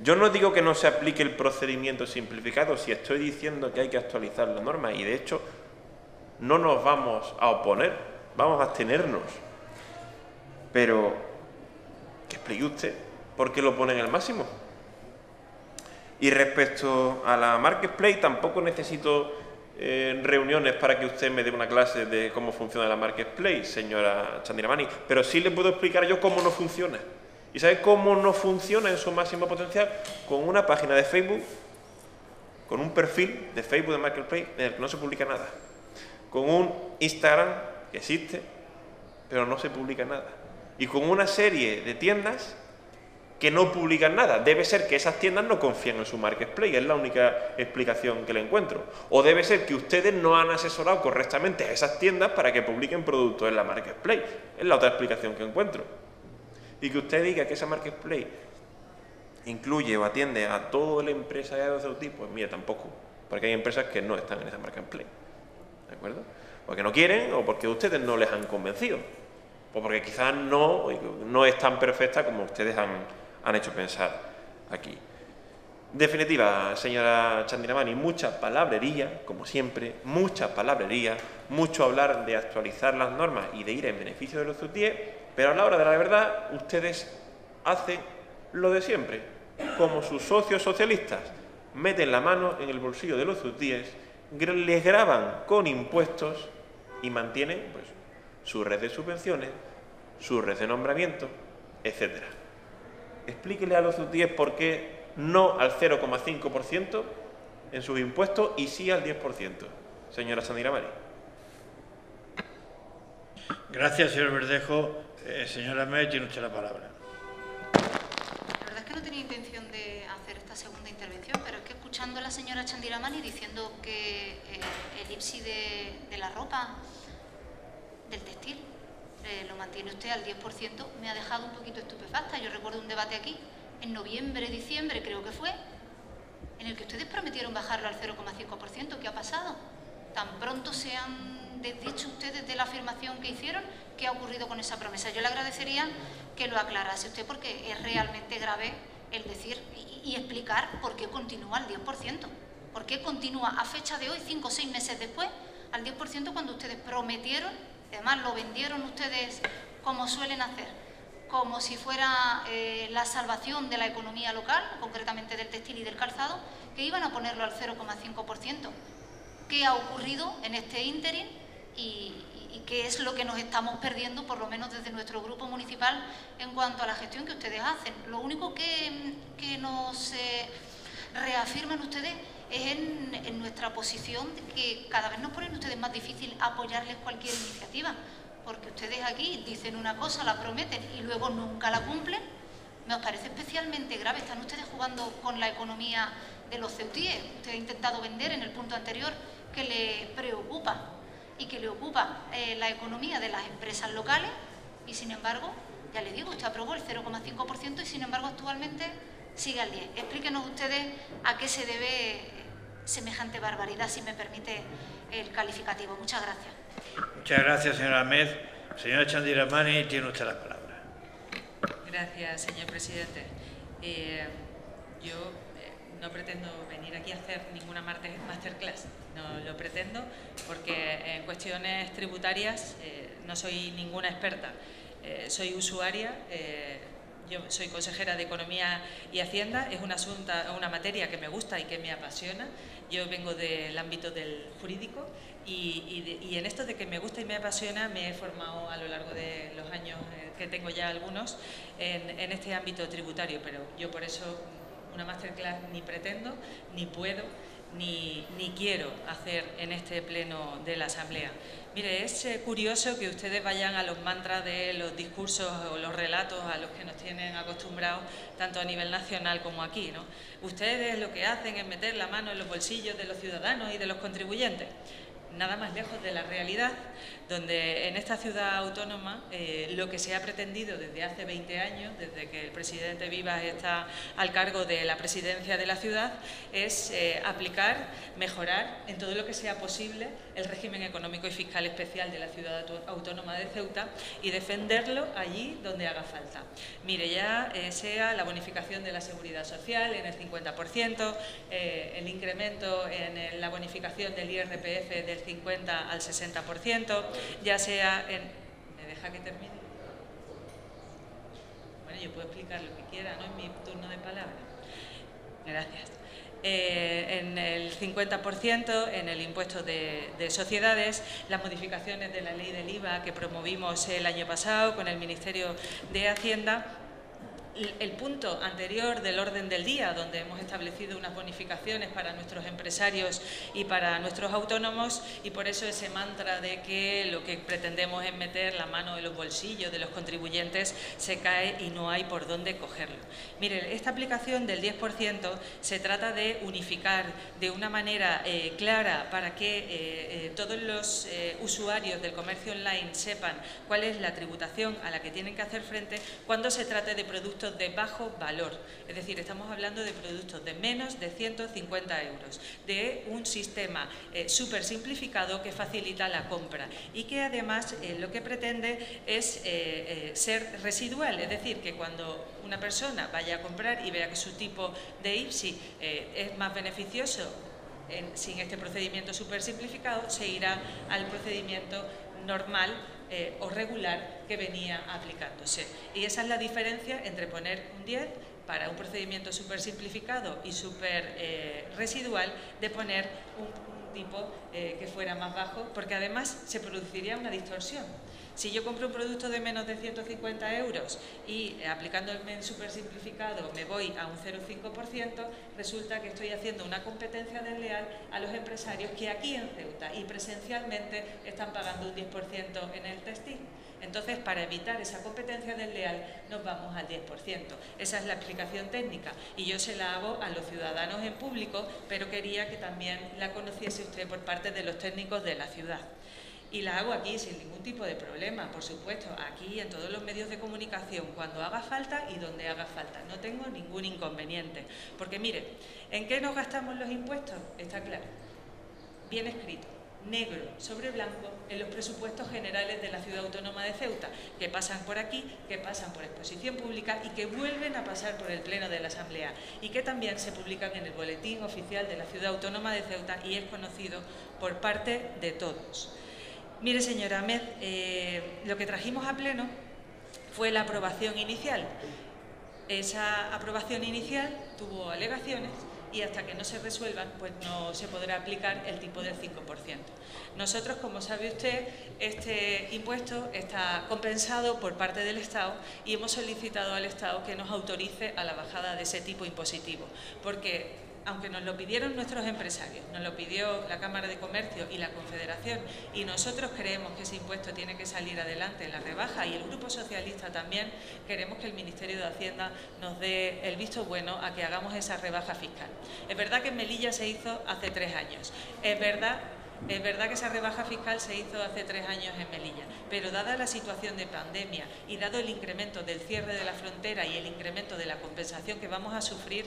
Yo no digo que no se aplique el procedimiento simplificado, si estoy diciendo que hay que actualizar la norma y, de hecho, no nos vamos a oponer, vamos a abstenernos. Pero, que explique usted por qué lo ponen al máximo. Y respecto a la Marketplace, tampoco necesito reuniones para que usted me dé una clase de cómo funciona la Marketplace, señora Chandiramani, pero sí le puedo explicar yo cómo no funciona. ¿Y sabe cómo no funciona en su máximo potencial? Con una página de Facebook, con un perfil de Facebook de Marketplace en el que no se publica nada, con un Instagram que existe, pero no se publica nada, y con una serie de tiendas que no publican nada. Debe ser que esas tiendas no confían en su Marketplace, es la única explicación que le encuentro. O debe ser que ustedes no han asesorado correctamente a esas tiendas para que publiquen productos en la Marketplace, es la otra explicación que encuentro. Y que usted diga que esa Marketplace incluye o atiende a toda la empresa de CEUTIE, pues mira, tampoco, porque hay empresas que no están en esa Marketplace, ¿de acuerdo? Porque no quieren o porque ustedes no les han convencido, o porque quizás no es tan perfecta como ustedes han hecho pensar aquí. En definitiva, señora Chandiramani, mucha palabrería, como siempre, mucha palabrería, mucho hablar de actualizar las normas y de ir en beneficio de los CEUTIE, pero a la hora de la verdad, ustedes hacen lo de siempre, como sus socios socialistas, meten la mano en el bolsillo de los CEUTIE, les graban con impuestos y mantienen pues, su red de subvenciones, su red de nombramientos, etcétera. Explíquele a los CEUTIE por qué no al 0,5% en sus impuestos y sí al 10%, señora Chandiramani. Gracias, señor Verdejo. Señora May, tiene usted la palabra. La verdad es que no tenía intención de hacer esta segunda intervención, pero es que escuchando a la señora Chandiramani diciendo que el IPSI de la ropa, del textil, lo mantiene usted al 10%, me ha dejado un poquito estupefacta. Yo recuerdo un debate aquí, en noviembre, diciembre creo que fue, en el que ustedes prometieron bajarlo al 0,5%. ¿Qué ha pasado? Tan pronto se han desdicho ustedes de la afirmación que hicieron. ¿Qué ha ocurrido con esa promesa? Yo le agradecería que lo aclarase usted, porque es realmente grave el decir y explicar por qué continúa al 10%. ¿Por qué continúa a fecha de hoy, 5 o 6 meses después, al 10% cuando ustedes prometieron? Además, lo vendieron ustedes como suelen hacer, como si fuera la salvación de la economía local, concretamente del textil y del calzado, que iban a ponerlo al 0,5%. ¿Qué ha ocurrido en este ínterin y qué es lo que nos estamos perdiendo, por lo menos desde nuestro grupo municipal, en cuanto a la gestión que ustedes hacen? Lo único que nos reafirman ustedes es en nuestra posición de que cada vez nos ponen ustedes más difícil apoyarles cualquier iniciativa, porque ustedes aquí dicen una cosa, la prometen y luego nunca la cumplen. Me parece especialmente grave. Están ustedes jugando con la economía de los CEUTIE. Usted ha intentado vender en el punto anterior que le preocupa y que le ocupa la economía de las empresas locales y, sin embargo, ya le digo, usted aprobó el 0,5% y, sin embargo, actualmente sigue al 10%. Explíquenos ustedes a qué se debe semejante barbaridad, si me permite el calificativo. Muchas gracias. Muchas gracias, señora Ahmed. Señora Chandiramani, tiene usted la palabra. Gracias, señor presidente. Yo no pretendo venir aquí a hacer ninguna masterclass, no lo pretendo, porque en cuestiones tributarias no soy ninguna experta. Soy usuaria, yo soy consejera de Economía y Hacienda, es una materia que me gusta y que me apasiona. Yo vengo del ámbito del jurídico y en esto de que me gusta y me apasiona me he formado a lo largo de los años, que tengo ya algunos, en este ámbito tributario, pero yo por eso una masterclass ni pretendo, ni puedo, ni quiero hacer en este pleno de la Asamblea. Mire, es curioso que ustedes vayan a los mantras de los discursos o los relatos a los que nos tienen acostumbrados, tanto a nivel nacional como aquí, ¿no? Ustedes lo que hacen es meter la mano en los bolsillos de los ciudadanos y de los contribuyentes. Nada más lejos de la realidad, donde en esta ciudad autónoma lo que se ha pretendido desde hace 20 años, desde que el presidente Vivas está al cargo de la presidencia de la ciudad, es aplicar, mejorar en todo lo que sea posible el régimen económico y fiscal especial de la ciudad autónoma de Ceuta y defenderlo allí donde haga falta. Mire, ya sea la bonificación de la seguridad social en el 50%, el incremento en la bonificación del IRPF del 50 al 60%, ya sea en... ¿Me deja que termine? Bueno, yo puedo explicar lo que quiera, ¿no? En mi turno de palabra. Gracias. En el 50% en el impuesto de sociedades, las modificaciones de la ley del IVA que promovimos el año pasado con el Ministerio de Hacienda. El punto anterior del orden del día, donde hemos establecido unas bonificaciones para nuestros empresarios y para nuestros autónomos, y por eso ese mantra de que lo que pretendemos es meter la mano en los bolsillos de los contribuyentes se cae y no hay por dónde cogerlo. Mire, esta aplicación del 10% se trata de unificar de una manera clara para que todos los usuarios del comercio online sepan cuál es la tributación a la que tienen que hacer frente cuando se trate de productos de bajo valor, es decir, estamos hablando de productos de menos de 150 euros, de un sistema súper simplificado que facilita la compra y que además lo que pretende es ser residual, es decir, que cuando una persona vaya a comprar y vea que su tipo de IPSI es más beneficioso sin este procedimiento súper simplificado, se irá al procedimiento normal o regular que venía aplicándose. Y esa es la diferencia entre poner un 10 para un procedimiento súper simplificado y súper residual de poner un tipo que fuera más bajo, porque además se produciría una distorsión. Si yo compro un producto de menos de 150 euros y aplicando el MEN súper simplificado me voy a un 0,5%, resulta que estoy haciendo una competencia desleal a los empresarios que aquí en Ceuta y presencialmente están pagando un 10% en el textil. Entonces, para evitar esa competencia desleal, nos vamos al 10%. Esa es la explicación técnica y yo se la hago a los ciudadanos en público, pero quería que también la conociese usted por parte de los técnicos de la ciudad. Y la hago aquí sin ningún tipo de problema, por supuesto, aquí en todos los medios de comunicación, cuando haga falta y donde haga falta. No tengo ningún inconveniente. Porque mire, ¿en qué nos gastamos los impuestos? Está claro. Bien escrito, negro sobre blanco, en los presupuestos generales de la Ciudad Autónoma de Ceuta, que pasan por aquí, que pasan por exposición pública y que vuelven a pasar por el Pleno de la Asamblea y que también se publican en el Boletín Oficial de la Ciudad Autónoma de Ceuta y es conocido por parte de todos. Mire, señora Ahmed, lo que trajimos a pleno fue la aprobación inicial. Esa aprobación inicial tuvo alegaciones y hasta que no se resuelvan, pues no se podrá aplicar el tipo del 5%. Nosotros, como sabe usted, este impuesto está compensado por parte del Estado y hemos solicitado al Estado que nos autorice a la bajada de ese tipo impositivo, porque aunque nos lo pidieron nuestros empresarios, nos lo pidió la Cámara de Comercio y la Confederación, y nosotros creemos que ese impuesto tiene que salir adelante en la rebaja, y el Grupo Socialista también, queremos que el Ministerio de Hacienda nos dé el visto bueno a que hagamos esa rebaja fiscal. Es verdad que en Melilla se hizo hace 3 años, es verdad que esa rebaja fiscal se hizo hace 3 años en Melilla, pero dada la situación de pandemia y dado el incremento del cierre de la frontera y el incremento de la compensación que vamos a sufrir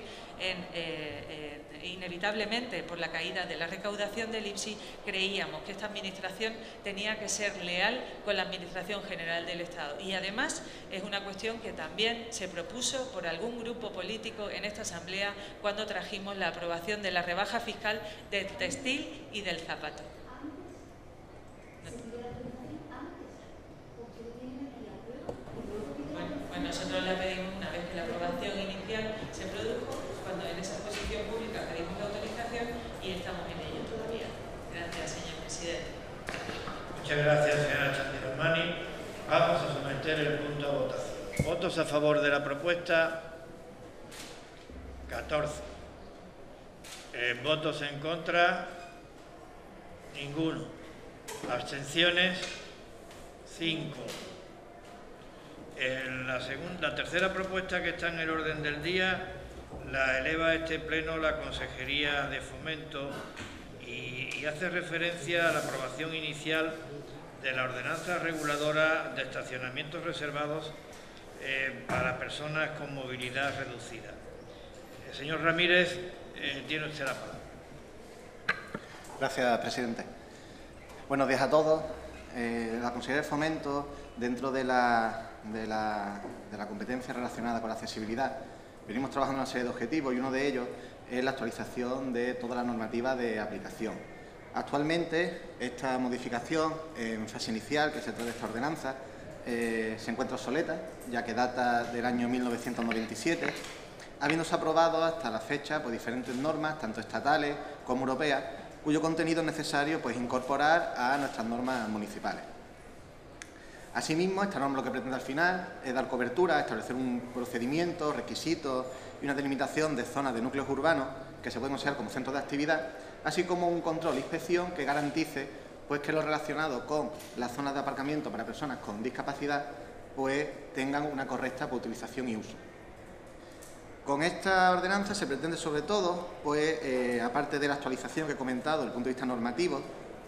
inevitablemente por la caída de la recaudación del IPSI, creíamos que esta Administración tenía que ser leal con la Administración General del Estado. Y además es una cuestión que también se propuso por algún grupo político en esta Asamblea cuando trajimos la aprobación de la rebaja fiscal del textil y del zapato. Bueno, nosotros la pedimos una vez que la aprobación inicial se produjo, cuando en esa exposición pública pedimos la autorización y estamos en ello todavía. Gracias, señor presidente. Muchas gracias, señora Chandiramani. Vamos a someter el punto a votación. Votos a favor de la propuesta, 14. Votos en contra, ninguno. Abstenciones, 5. La tercera propuesta que está en el orden del día la eleva a este pleno la Consejería de Fomento y hace referencia a la aprobación inicial de la ordenanza reguladora de estacionamientos reservados para personas con movilidad reducida. Señor Ramírez, tiene usted la palabra. Gracias, presidente. Buenos días a todos. La Consejería de Fomento, dentro de la competencia relacionada con la accesibilidad, venimos trabajando en una serie de objetivos y uno de ellos es la actualización de toda la normativa de aplicación. Actualmente, esta modificación en fase inicial, que se trata de esta ordenanza, se encuentra obsoleta, ya que data del año 1997, habiéndose aprobado hasta la fecha pues, diferentes normas, tanto estatales como europeas, cuyo contenido es necesario pues, incorporar a nuestras normas municipales. Asimismo, esta norma lo que pretende al final es dar cobertura, establecer un procedimiento, requisitos y una delimitación de zonas de núcleos urbanos que se pueden considerar como centros de actividad, así como un control e inspección que garantice pues, que lo relacionado con las zonas de aparcamiento para personas con discapacidad pues, tengan una correcta utilización y uso. Con esta ordenanza se pretende sobre todo, pues, aparte de la actualización que he comentado desde el punto de vista normativo,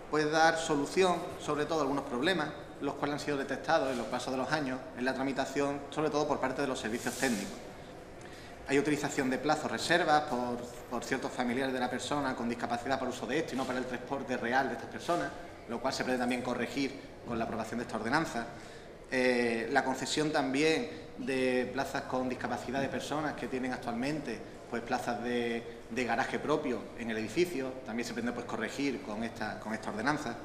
pues dar solución sobre todo a algunos problemas, los cuales han sido detectados en los pasos de los años en la tramitación, sobre todo por parte de los servicios técnicos. Hay utilización de plazos, reservas por ciertos familiares de la persona con discapacidad por uso de esto y no para el transporte real de estas personas, lo cual se pretende también corregir con la aprobación de esta ordenanza. La concesión también de plazas con discapacidad de personas que tienen actualmente pues, plazas de garaje propio en el edificio, también se pretende pues, corregir con esta ordenanza.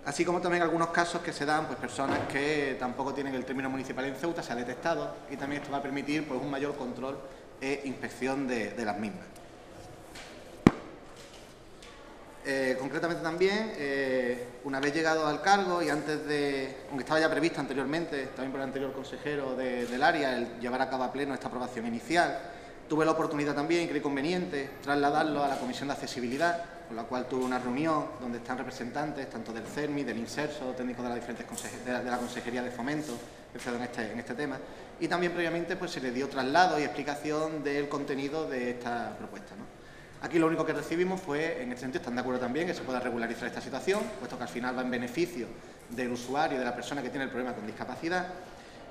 Así como también algunos casos que se dan pues, personas que tampoco tienen el término municipal en Ceuta, se ha detectado y también esto va a permitir pues, un mayor control e inspección de las mismas. Concretamente también, una vez llegado al cargo y antes de, aunque estaba ya previsto anteriormente, también por el anterior consejero del área, el llevar a cabo a pleno esta aprobación inicial, tuve la oportunidad también, y creí conveniente, trasladarlo a la Comisión de Accesibilidad, con la cual tuve una reunión donde están representantes tanto del CERMI, del INSERSO, técnicos de las diferentes de la Consejería de Fomento, en este tema, y también previamente pues, se le dio traslado y explicación del contenido de esta propuesta, ¿no? Aquí lo único que recibimos fue, en este sentido, están de acuerdo también que se pueda regularizar esta situación, puesto que al final va en beneficio del usuario, de la persona que tiene el problema con discapacidad,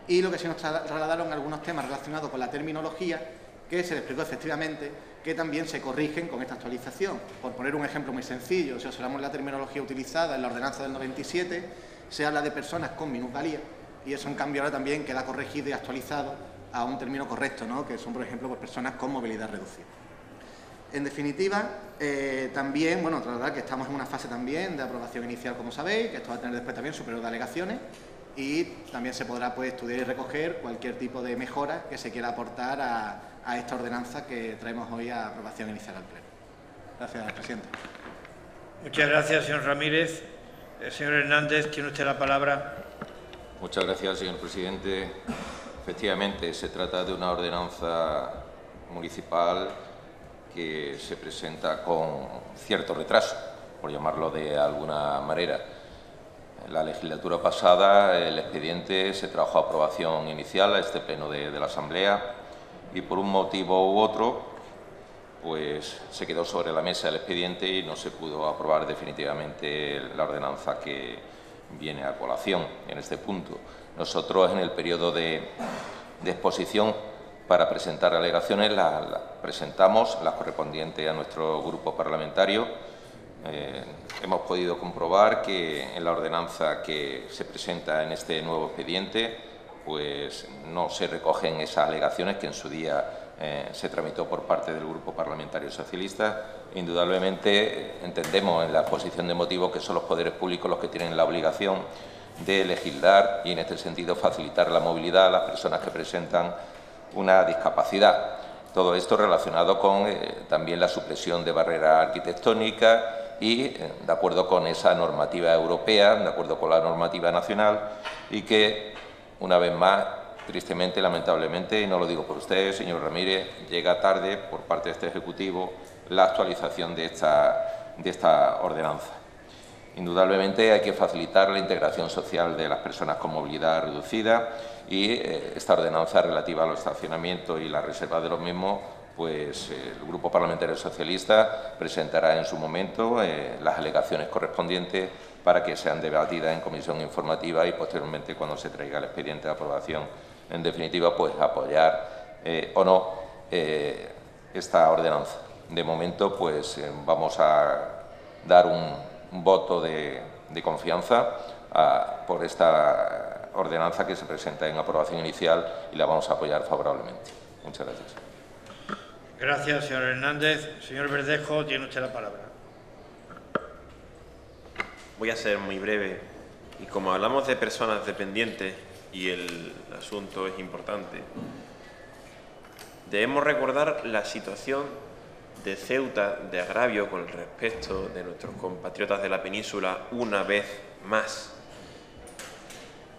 y lo que sí nos trasladaron algunos temas relacionados con la terminología, que se le explicó efectivamente que también se corrigen con esta actualización. Por poner un ejemplo muy sencillo, si observamos la terminología utilizada en la ordenanza del 97, se habla de personas con minusvalía, y eso en cambio ahora también queda corregido y actualizado a un término correcto, ¿no? Que son, por ejemplo, pues, personas con movilidad reducida. En definitiva, también, bueno, trasladar que estamos en una fase también de aprobación inicial, como sabéis, que esto va a tener después también su periodo de alegaciones y también se podrá pues, estudiar y recoger cualquier tipo de mejora que se quiera aportar a esta ordenanza que traemos hoy a aprobación inicial al Pleno. Gracias, presidente. Muchas gracias, señor Ramírez. Señor Hernández, tiene usted la palabra. Muchas gracias, señor presidente. Efectivamente, se trata de una ordenanza municipal que se presenta con cierto retraso, por llamarlo de alguna manera. En la legislatura pasada el expediente se trajo a aprobación inicial a este pleno de la Asamblea y por un motivo u otro pues se quedó sobre la mesa el expediente y no se pudo aprobar definitivamente la ordenanza que viene a colación en este punto. Nosotros en el periodo de exposición para presentar alegaciones las presentamos, las correspondientes a nuestro grupo parlamentario. Hemos podido comprobar que en la ordenanza que se presenta en este nuevo expediente pues no se recogen esas alegaciones que en su día se tramitó por parte del Grupo Parlamentario Socialista. Indudablemente entendemos en la exposición de motivos que son los poderes públicos los que tienen la obligación de legislar y en este sentido facilitar la movilidad a las personas que presentan una discapacidad. Todo esto relacionado con también la supresión de barreras arquitectónicas y de acuerdo con esa normativa europea, de acuerdo con la normativa nacional y que, una vez más, tristemente, lamentablemente, y no lo digo por usted, señor Ramírez, llega tarde por parte de este Ejecutivo la actualización de esta ordenanza. Indudablemente hay que facilitar la integración social de las personas con movilidad reducida y esta ordenanza relativa a los estacionamientos y la reserva de los mismos, pues el Grupo Parlamentario Socialista presentará en su momento las alegaciones correspondientes para que sean debatidas en comisión informativa y posteriormente, cuando se traiga el expediente de aprobación, en definitiva, pues apoyar o no esta ordenanza. De momento, pues vamos a dar un voto de confianza por esta ordenanza que se presenta en aprobación inicial y la vamos a apoyar favorablemente. Muchas gracias. Gracias, señor Hernández. Señor Verdejo, tiene usted la palabra. Voy a ser muy breve. Y como hablamos de personas dependientes y el asunto es importante, debemos recordar la situación de Ceuta, de agravio con respecto de nuestros compatriotas de la península una vez más.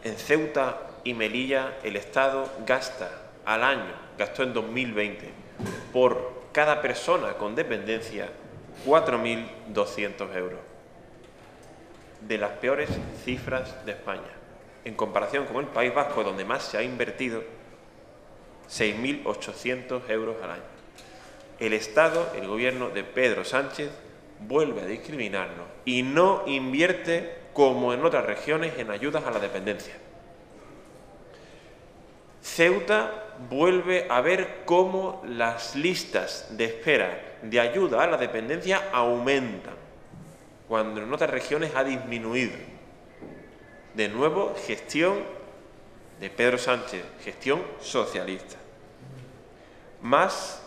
En Ceuta y Melilla el Estado gasta al año, gastó en 2020, por cada persona con dependencia 4.200 euros. De las peores cifras de España. En comparación con el País Vasco, donde más se ha invertido, 6.800 euros al año. El Estado, el gobierno de Pedro Sánchez, vuelve a discriminarnos y no invierte, como en otras regiones, en ayudas a la dependencia. Ceuta vuelve a ver cómo las listas de espera de ayuda a la dependencia aumentan, cuando en otras regiones ha disminuido. De nuevo, gestión de Pedro Sánchez, gestión socialista. Más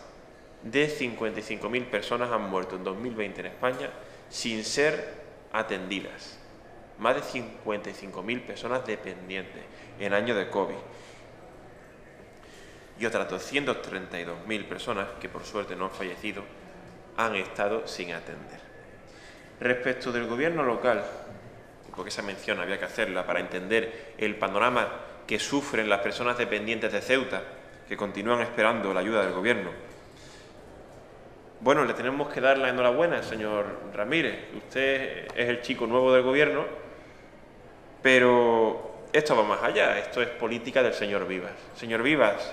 de 55.000 personas han muerto en 2020 en España sin ser atendidas. Más de 55.000 personas dependientes en año de COVID. Y otras 232.000 personas, que por suerte no han fallecido, han estado sin atender. Respecto del gobierno local, porque esa mención había que hacerla para entender el panorama que sufren las personas dependientes de Ceuta, que continúan esperando la ayuda del gobierno. Bueno, le tenemos que dar la enhorabuena, señor Ramírez. Usted es el chico nuevo del gobierno, pero esto va más allá. Esto es política del señor Vivas. Señor Vivas,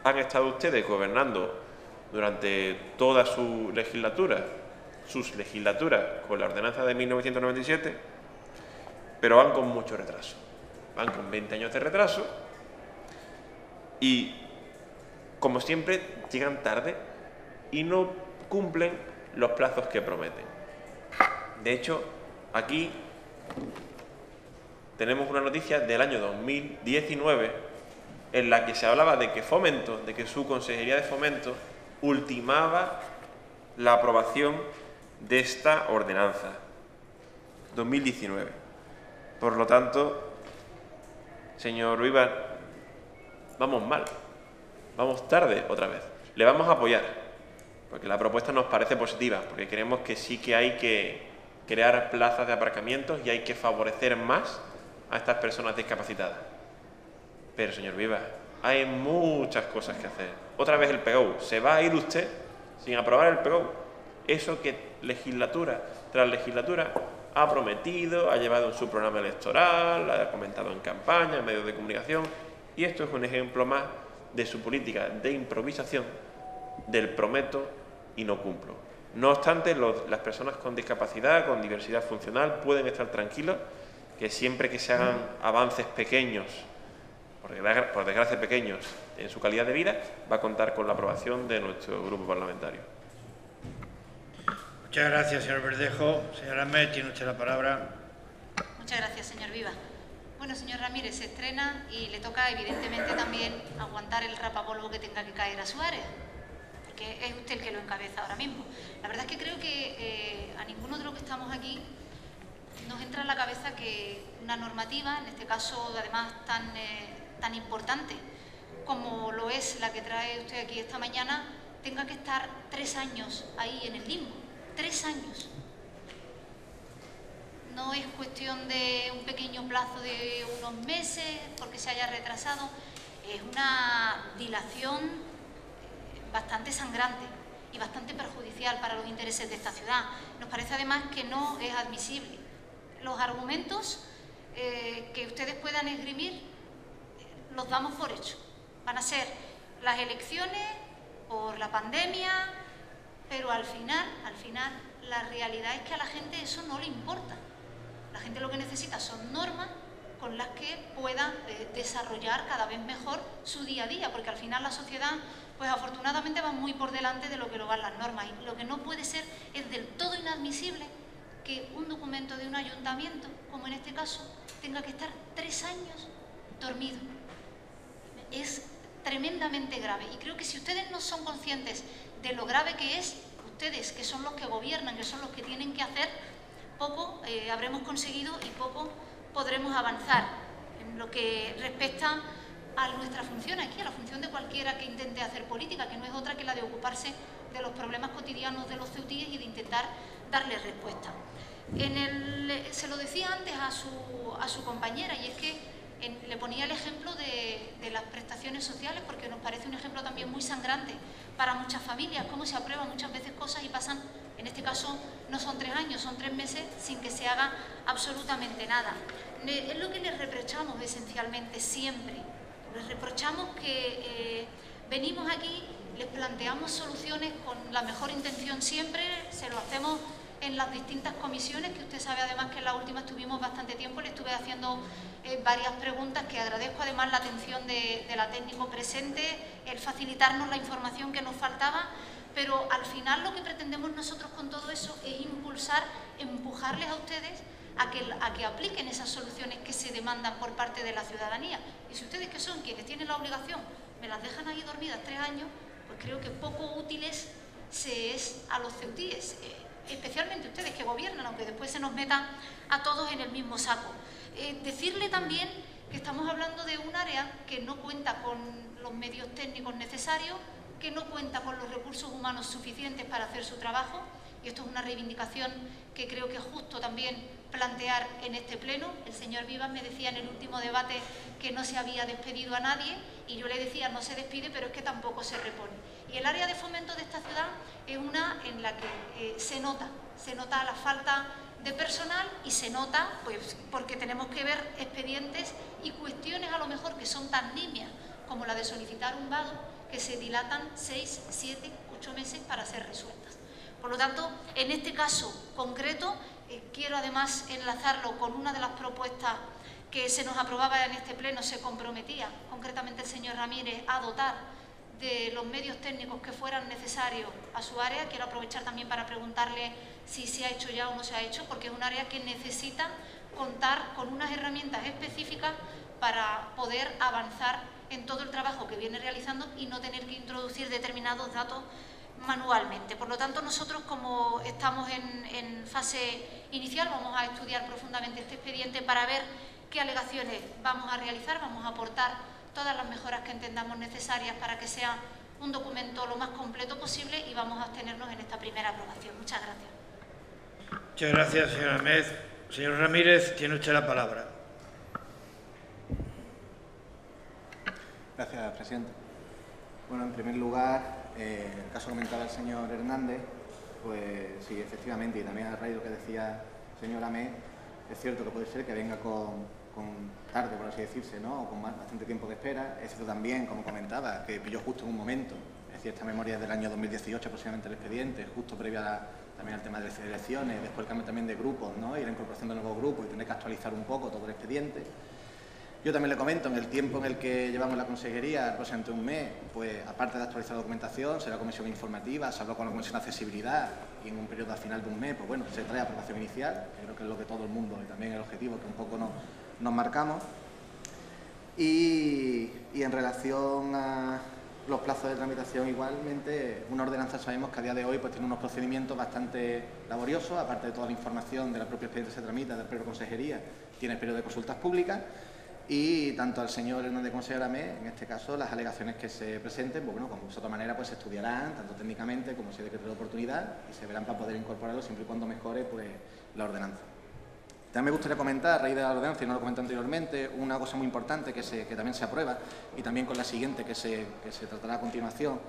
han estado ustedes gobernando durante toda su legislatura, sus legislaturas, con la ordenanza de 1997, pero van con mucho retraso. Van con 20 años de retraso y, como siempre, llegan tarde y no cumplen los plazos que prometen. De hecho, aquí tenemos una noticia del año 2019 en la que se hablaba de que Fomento, de que su Consejería de Fomento ultimaba la aprobación de esta ordenanza. 2019. Por lo tanto, señor Vivas, vamos mal, vamos tarde otra vez. Le vamos a apoyar, porque la propuesta nos parece positiva, porque creemos que sí que hay que crear plazas de aparcamientos y hay que favorecer más a estas personas discapacitadas. Pero, señor Vivas, hay muchas cosas que hacer. Otra vez el PGU. ¿Se va a ir usted sin aprobar el PGU? Eso que legislatura tras legislatura ha prometido, ha llevado en su programa electoral, ha comentado en campaña, en medios de comunicación, y esto es un ejemplo más de su política de improvisación, del prometo y no cumplo. No obstante, las personas con discapacidad, con diversidad funcional, pueden estar tranquilos que siempre que se hagan avances pequeños, por desgracia pequeños, en su calidad de vida, va a contar con la aprobación de nuestro grupo parlamentario. Muchas gracias, señor Verdejo. Señora Ahmed, tiene usted la palabra. Muchas gracias, señor Vivas. Bueno, señor Ramírez, se estrena y le toca evidentemente también aguantar el rapapolvo que tenga que caer a su área, porque es usted el que lo encabeza ahora mismo. La verdad es que creo que a ninguno de los que estamos aquí nos entra en la cabeza que una normativa, en este caso además tan importante como lo es la que trae usted aquí esta mañana, tenga que estar 3 años ahí en el limbo. 3 años. No es cuestión de un pequeño plazo de unos meses porque se haya retrasado, es una dilación bastante sangrante y bastante perjudicial para los intereses de esta ciudad. Nos parece además que no es admisible. Los argumentos que ustedes puedan esgrimir los damos por hecho. Van a ser las elecciones por la pandemia, pero al final, la realidad es que a la gente eso no le importa. La gente lo que necesita son normas con las que pueda desarrollar cada vez mejor su día a día, porque al final la sociedad, pues afortunadamente va muy por delante de lo que lo van las normas. Y lo que no puede ser es del todo inadmisible que un documento de un ayuntamiento, como en este caso, tenga que estar 3 años dormido. Es tremendamente grave, y creo que si ustedes no son conscientes de lo grave que es, ustedes que son los que gobiernan, que son los que tienen que hacer, poco habremos conseguido y poco podremos avanzar en lo que respecta a nuestra función aquí, a la función de cualquiera que intente hacer política, que no es otra que la de ocuparse de los problemas cotidianos de los ceutíes y de intentar darles respuesta. Se lo decía antes a su compañera, y es que le ponía el ejemplo de las prestaciones sociales, porque nos parece un ejemplo también muy sangrante para muchas familias, cómo se aprueban muchas veces cosas y pasan, en este caso no son 3 años, son 3 meses sin que se haga absolutamente nada. Es lo que les reprochamos esencialmente siempre. Les reprochamos que venimos aquí, les planteamos soluciones con la mejor intención siempre, se lo hacemos en las distintas comisiones, que usted sabe además que en la última estuvimos bastante tiempo, le estuve haciendo varias preguntas, que agradezco además la atención de la técnico presente, el facilitarnos la información que nos faltaba, pero al final lo que pretendemos nosotros con todo eso es impulsar, empujarles a ustedes a que apliquen esas soluciones que se demandan por parte de la ciudadanía. Y si ustedes, que son quienes tienen la obligación, me las dejan ahí dormidas 3 años, pues creo que poco útiles se es a los ceutíes, especialmente ustedes que gobiernan, aunque después se nos metan a todos en el mismo saco. Decirle también que estamos hablando de un área que no cuenta con los medios técnicos necesarios, que no cuenta con los recursos humanos suficientes para hacer su trabajo, y esto es una reivindicación que creo que es justo también plantear en este pleno. El señor Vivas me decía en el último debate que no se había despedido a nadie, y yo le decía, no se despide, pero es que tampoco se repone. Y el área de fomento de esta ciudad es una en la que se nota la falta de personal, y se nota pues porque tenemos que ver expedientes y cuestiones a lo mejor que son tan nimias como la de solicitar un vado, que se dilatan 6, 7, 8 meses para ser resueltas. Por lo tanto, en este caso concreto, quiero además enlazarlo con una de las propuestas que se nos aprobaba en este pleno. Se comprometía concretamente el señor Ramírez a dotar de los medios técnicos que fueran necesarios a su área. Quiero aprovechar también para preguntarle si se ha hecho ya o no se ha hecho, porque es un área que necesita contar con unas herramientas específicas para poder avanzar en todo el trabajo que viene realizando y no tener que introducir determinados datos manualmente. Por lo tanto, nosotros, como estamos en fase inicial, vamos a estudiar profundamente este expediente para ver qué alegaciones vamos a realizar, vamos a aportar todas las mejoras que entendamos necesarias para que sea un documento lo más completo posible, y vamos a abstenernos en esta primera aprobación. Muchas gracias. Muchas gracias, señora Ahmed. Señor Ramírez, tiene usted la palabra. Gracias, presidente. Bueno, en primer lugar, el caso comentaba el señor Hernández, pues sí, efectivamente, y también a raíz de lo que decía el señor Ahmed, es cierto que puede ser que venga con tarde, por así decirse, ¿no? O con bastante tiempo de espera. Es cierto también, como comentaba, que pilló justo en un momento, es decir, esta memoria es del año 2018 aproximadamente el expediente, justo previo también al tema de las elecciones, después el cambio también de grupos, ¿no? Y la incorporación de nuevos grupos, y tener que actualizar un poco todo el expediente. Yo también le comento, en el tiempo en el que llevamos la consejería, aproximadamente un mes, pues aparte de actualizar la documentación, será comisión informativa, se habló con la comisión de accesibilidad, y en un periodo al final de un mes, pues bueno, se trae aprobación inicial, que creo que es lo que todo el mundo, y también el objetivo que un poco nos marcamos. Y en relación a los plazos de tramitación, igualmente, una ordenanza sabemos que a día de hoy pues tiene unos procedimientos bastante laboriosos, aparte de toda la información de la propia expediente que se tramita, del periodo de consejería, tiene el periodo de consultas públicas. Y tanto al señor Hernández como al señor Ahmed, en este caso, las alegaciones que se presenten, pues bueno, como de otra manera, pues se estudiarán, tanto técnicamente como si hay decreto de oportunidad, y se verán para poder incorporarlo siempre y cuando mejore pues la ordenanza. También me gustaría comentar, a raíz de la ordenanza, y no lo comenté anteriormente, una cosa muy importante que también se aprueba, y también con la siguiente que se tratará a continuación,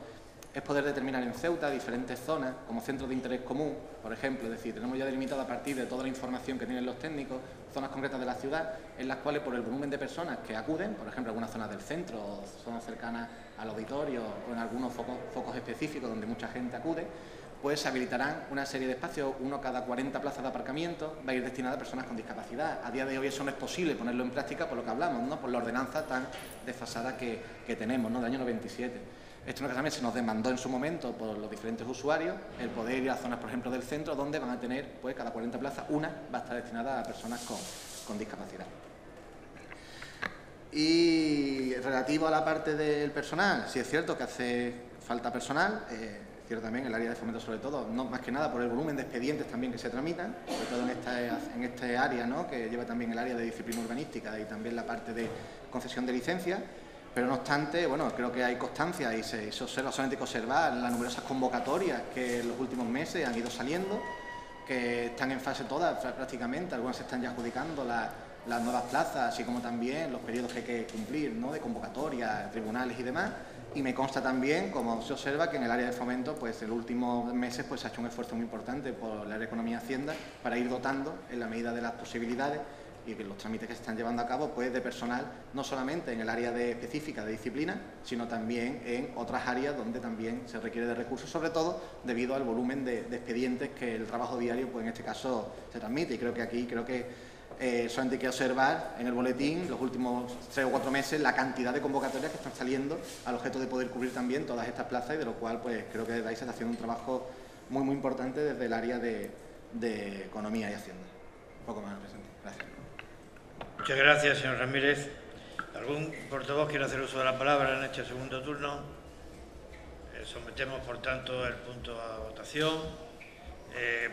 es poder determinar en Ceuta diferentes zonas como centros de interés común, por ejemplo, es decir, tenemos ya delimitado a partir de toda la información que tienen los técnicos, zonas concretas de la ciudad, en las cuales por el volumen de personas que acuden, por ejemplo, algunas zonas del centro, o zonas cercanas al auditorio o en algunos focos específicos donde mucha gente acude, pues se habilitarán una serie de espacios, uno cada 40 plazas de aparcamiento, va a ir destinada a personas con discapacidad. A día de hoy eso no es posible ponerlo en práctica por lo que hablamos, ¿no? Por la ordenanza tan desfasada que tenemos, ¿no? Del año 97. Esto es lo que también se nos demandó en su momento por los diferentes usuarios, el poder ir a zonas, por ejemplo, del centro, donde van a tener, pues cada 40 plazas, una va a estar destinada a personas con discapacidad. Y relativo a la parte del personal, sí es cierto que hace falta personal, cierto también el área de fomento sobre todo, no más que nada por el volumen de expedientes también que se tramitan, sobre todo en este área, ¿no? Que lleva también el área de disciplina urbanística y también la parte de concesión de licencias. Pero no obstante, bueno, creo que hay constancia y se observa, solamente hay que observar las numerosas convocatorias que en los últimos meses han ido saliendo, que están en fase todas prácticamente, algunas se están ya adjudicando las nuevas plazas, así como también los periodos que hay que cumplir, ¿no? De convocatoria, tribunales y demás. Y me consta también, como se observa, que en el área de fomento, pues en los últimos meses pues, se ha hecho un esfuerzo muy importante por la área de Economía y Hacienda para ir dotando, en la medida de las posibilidades, y que los trámites que se están llevando a cabo pues de personal, no solamente en el área específica de disciplina, sino también en otras áreas donde también se requiere de recursos, sobre todo debido al volumen de expedientes que el trabajo diario, pues en este caso, se transmite. Y creo que solamente hay que observar en el boletín los últimos 3 o 4 meses la cantidad de convocatorias que están saliendo al objeto de poder cubrir también todas estas plazas, y de lo cual pues creo que desde ahí se está haciendo un trabajo muy importante desde el área de Economía y Hacienda. Un poco más, presidente. Gracias. Muchas gracias, señor Ramírez. ¿Algún portavoz quiere hacer uso de la palabra en este segundo turno? Sometemos, por tanto, el punto a votación.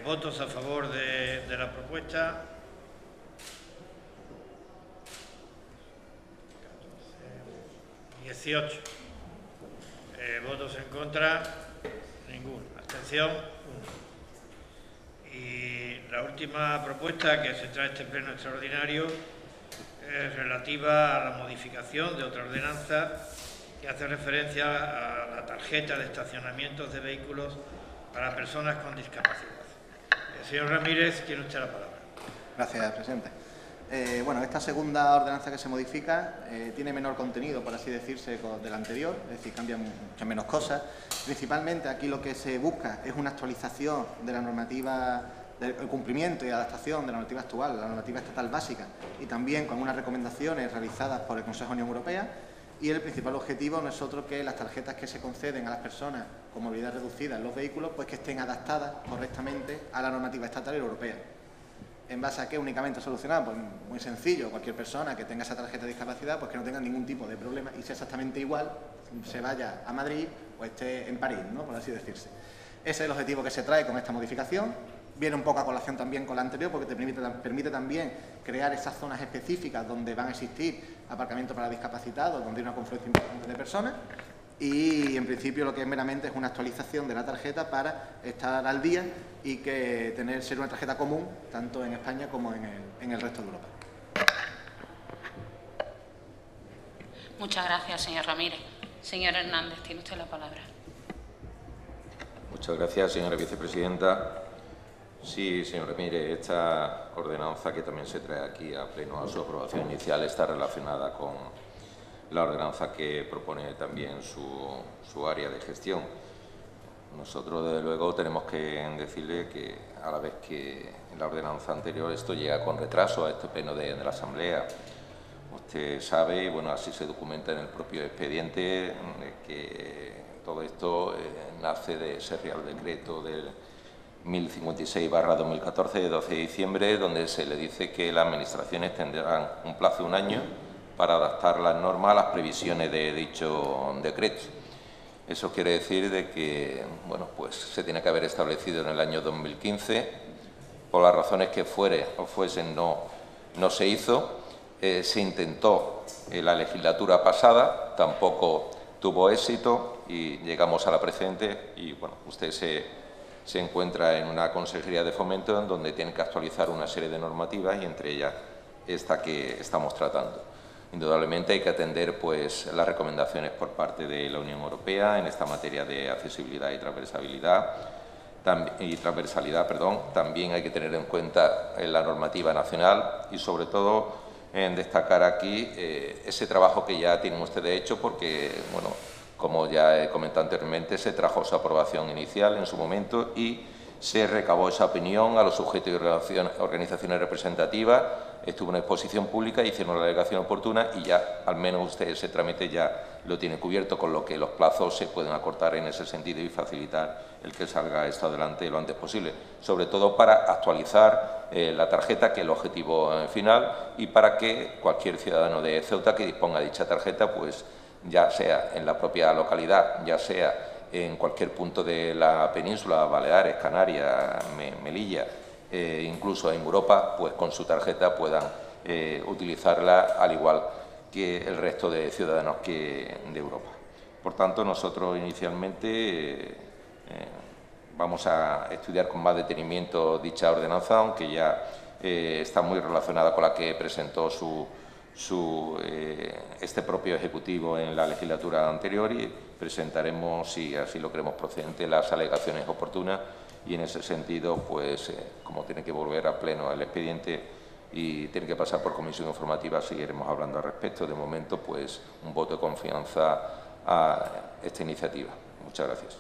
¿Votos a favor de la propuesta? 18. ¿Votos en contra? Ninguno. ¿Abstención? 1. Y la última propuesta que se trae a este pleno extraordinario es relativa a la modificación de otra ordenanza que hace referencia a la tarjeta de estacionamientos de vehículos para personas con discapacidad. Señor Ramírez, tiene usted la palabra. Gracias, presidente. Bueno, esta segunda ordenanza que se modifica tiene menor contenido, por así decirse, de la anterior, es decir, cambian muchas menos cosas. Principalmente aquí lo que se busca es una actualización de la normativa, del cumplimiento y adaptación de la normativa actual, la normativa estatal básica, y también con unas recomendaciones realizadas por el Consejo de la Unión Europea. Y el principal objetivo no es otro que las tarjetas que se conceden a las personas con movilidad reducida en los vehículos, pues que estén adaptadas correctamente a la normativa estatal y europea. ¿En base a qué únicamente solucionar? Pues muy sencillo, cualquier persona que tenga esa tarjeta de discapacidad, pues que no tenga ningún tipo de problema y sea exactamente igual, se vaya a Madrid o esté en París, ¿no? Por así decirse. Ese es el objetivo que se trae con esta modificación. Viene un poco a colación también con la anterior, porque te permite también crear esas zonas específicas donde van a existir aparcamientos para discapacitados, donde hay una confluencia importante de personas. Y en principio lo que es meramente es una actualización de la tarjeta para estar al día y que ser una tarjeta común tanto en España como en el resto de Europa. Muchas gracias, señor Ramírez. Señor Hernández, tiene usted la palabra. Muchas gracias, señora vicepresidenta. Sí, señor Ramírez, esta ordenanza que también se trae aquí a pleno a su aprobación inicial está relacionada con la ordenanza que propone también su área de gestión. Nosotros, desde luego, tenemos que decirle que a la vez que en la ordenanza anterior esto llega con retraso a este pleno de la Asamblea. Usted sabe, y bueno, así se documenta en el propio expediente, que todo esto nace de ese Real Decreto del 1056/2014 de 12 de diciembre, donde se le dice que las administraciones tendrán un plazo de 1 año para adaptar las normas a las previsiones de dicho decreto. Eso quiere decir de que, bueno, pues se tiene que haber establecido en el año 2015, por las razones que fuesen, no se hizo. Se intentó en la legislatura pasada, tampoco tuvo éxito y llegamos a la presente y, bueno, usted se encuentra en una consejería de fomento en donde tiene que actualizar una serie de normativas y entre ellas esta que estamos tratando. indudablemente hay que atender pues, las recomendaciones por parte de la Unión Europea en esta materia de accesibilidad y transversalidad. También hay que tener en cuenta la normativa nacional y, sobre todo, en destacar aquí ese trabajo que ya tienen ustedes hecho, porque, bueno, como ya he comentado anteriormente, se trajo su aprobación inicial en su momento y se recabó esa opinión a los sujetos y organizaciones representativas, estuvo una exposición pública, hicieron la alegación oportuna y ya, al menos usted ese trámite ya lo tiene cubierto, con lo que los plazos se pueden acortar en ese sentido y facilitar el que salga esto adelante lo antes posible, sobre todo para actualizar la tarjeta, que es el objetivo final, y para que cualquier ciudadano de Ceuta que disponga de dicha tarjeta, pues ya sea en la propia localidad, ya sea en cualquier punto de la península, Baleares, Canarias, Melilla, incluso en Europa, pues con su tarjeta puedan utilizarla al igual que el resto de ciudadanos de Europa. Por tanto, nosotros inicialmente vamos a estudiar con más detenimiento dicha ordenanza, aunque ya está muy relacionada con la que presentó este propio Ejecutivo en la legislatura anterior, y presentaremos, si así lo creemos procedente, las alegaciones oportunas, y en ese sentido, pues, como tiene que volver a pleno el expediente y tiene que pasar por comisión informativa, seguiremos hablando al respecto. De momento, pues, un voto de confianza a esta iniciativa. Muchas gracias.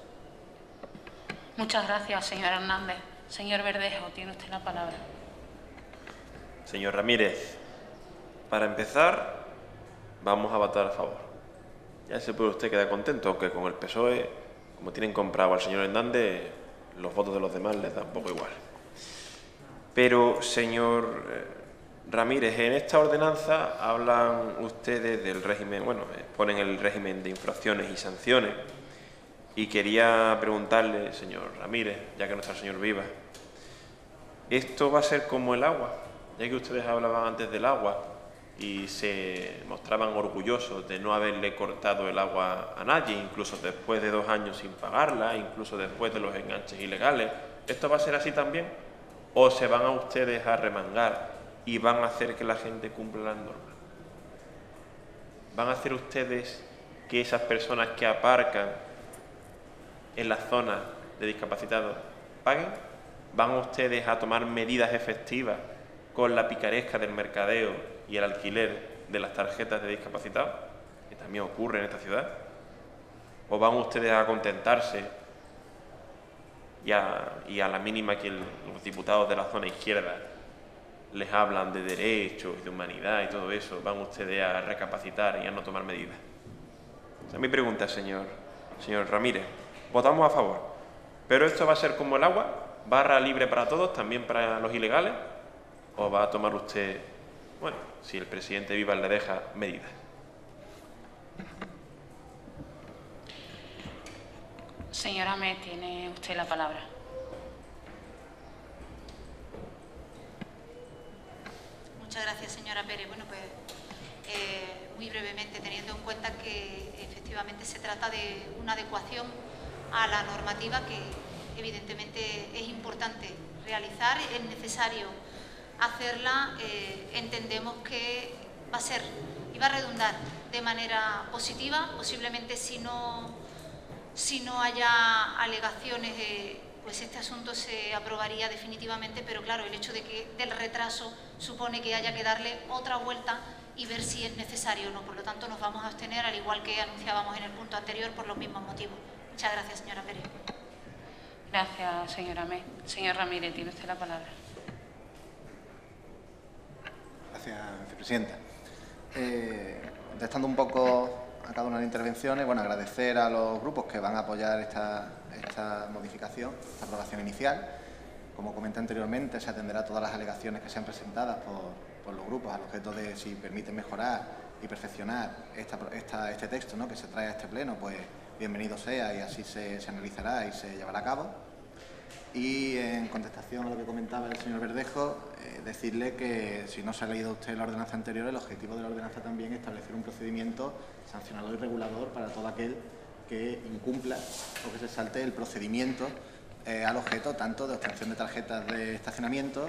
Muchas gracias, señor Hernández. Señor Verdejo, tiene usted la palabra. Señor Ramírez, para empezar, vamos a votar a favor. Ya se puede usted quedar contento, aunque con el PSOE, como tienen comprado al señor Hernández, los votos de los demás les da un poco igual. Pero, señor Ramírez, en esta ordenanza hablan ustedes del régimen, bueno, ponen el régimen de infracciones y sanciones, y quería preguntarle, señor Ramírez, ya que no está el señor Viva, ¿esto va a ser como el agua? Ya que ustedes hablaban antes del agua y se mostraban orgullosos de no haberle cortado el agua a nadie, incluso después de 2 años sin pagarla, incluso después de los enganches ilegales. ¿Esto va a ser así también? ¿O se van a ustedes a remangar y van a hacer que la gente cumpla las normas? ¿Van a hacer ustedes que esas personas que aparcan en las zonas de discapacitados paguen? ¿Van ustedes a tomar medidas efectivas con la picaresca del mercadeo y el alquiler de las tarjetas de discapacitados, que también ocurre en esta ciudad? ¿O van ustedes a contentarse y a la mínima que los diputados de la zona izquierda les hablan de derechos, de humanidad y todo eso, van ustedes a recapacitar y a no tomar medidas? O sea, mi pregunta, señor Ramírez, votamos a favor, pero esto va a ser como el agua, barra libre para todos, también para los ilegales, ¿o va a tomar usted, bueno, si el presidente Viva le deja, medidas? Señora Med, tiene usted la palabra. Muchas gracias, señora Pérez. Bueno, pues muy brevemente, teniendo en cuenta que efectivamente se trata de una adecuación a la normativa que evidentemente es importante realizar, es necesario hacerla, entendemos que va a ser y va a redundar de manera positiva. Posiblemente si no haya alegaciones, pues este asunto se aprobaría definitivamente, pero claro, el hecho del retraso supone que haya que darle otra vuelta y ver si es necesario o no. Por lo tanto, nos vamos a abstener, al igual que anunciábamos en el punto anterior, por los mismos motivos. Muchas gracias, señora Pérez. Gracias, señora Med. Señor Ramírez, tiene usted la palabra. Gracias, vicepresidenta. Contestando un poco a cada una de las intervenciones, bueno, agradecer a los grupos que van a apoyar esta modificación, esta aprobación inicial. Como comenté anteriormente, se atenderá a todas las alegaciones que sean presentadas por los grupos al objeto de, si permiten mejorar y perfeccionar este texto, ¿no?, que se trae a este pleno, pues bienvenido sea, y así se analizará y se llevará a cabo. Y en contestación a lo que comentaba el señor Verdejo, decirle que si no se ha leído usted la ordenanza anterior, el objetivo de la ordenanza también es establecer un procedimiento sancionador y regulador para todo aquel que incumpla o que se salte el procedimiento al objeto tanto de obtención de tarjetas de estacionamiento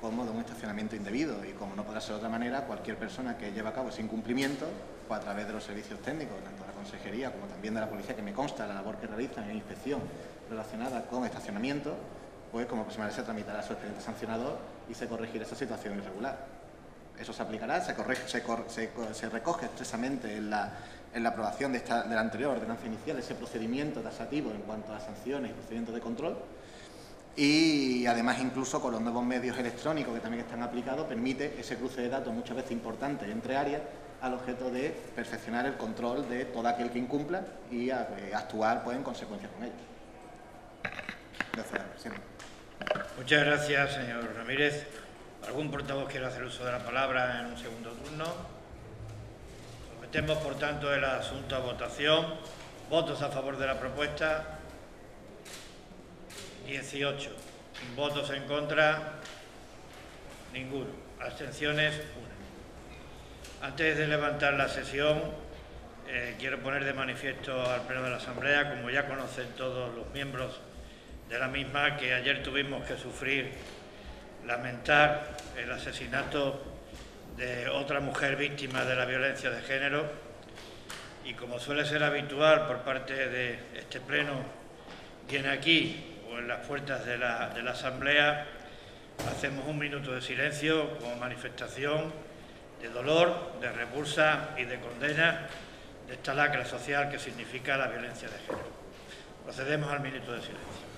como de un estacionamiento indebido. Y como no podrá ser de otra manera, cualquier persona que lleve a cabo ese incumplimiento, pues a través de los servicios técnicos, tanto de la Consejería como también de la Policía, que me consta la labor que realizan en inspección relacionada con estacionamiento, pues como próxima vez se tramitará su expediente sancionador y se corregirá esa situación irregular. Eso se aplicará, se recoge expresamente en la aprobación de la anterior ordenanza inicial ese procedimiento taxativo en cuanto a sanciones y procedimientos de control, y además incluso con los nuevos medios electrónicos que también están aplicados permite ese cruce de datos muchas veces importante entre áreas al objeto de perfeccionar el control de todo aquel que incumpla y actuar pues en consecuencia con ello. Gracias, presidente. Muchas gracias, señor Ramírez. ¿Algún portavoz quiere hacer uso de la palabra en un segundo turno? Sometemos, por tanto, el asunto a votación. ¿Votos a favor de la propuesta? 18. ¿Votos en contra? Ninguno. ¿Abstenciones? 1. Antes de levantar la sesión, quiero poner de manifiesto al Pleno de la Asamblea, como ya conocen todos los miembros de la misma, que ayer tuvimos que lamentar el asesinato de otra mujer víctima de la violencia de género, y como suele ser habitual por parte de este Pleno, viene aquí o en las puertas de la Asamblea, hacemos un minuto de silencio como manifestación de dolor, de repulsa y de condena de esta lacra social que significa la violencia de género. Procedemos al minuto de silencio.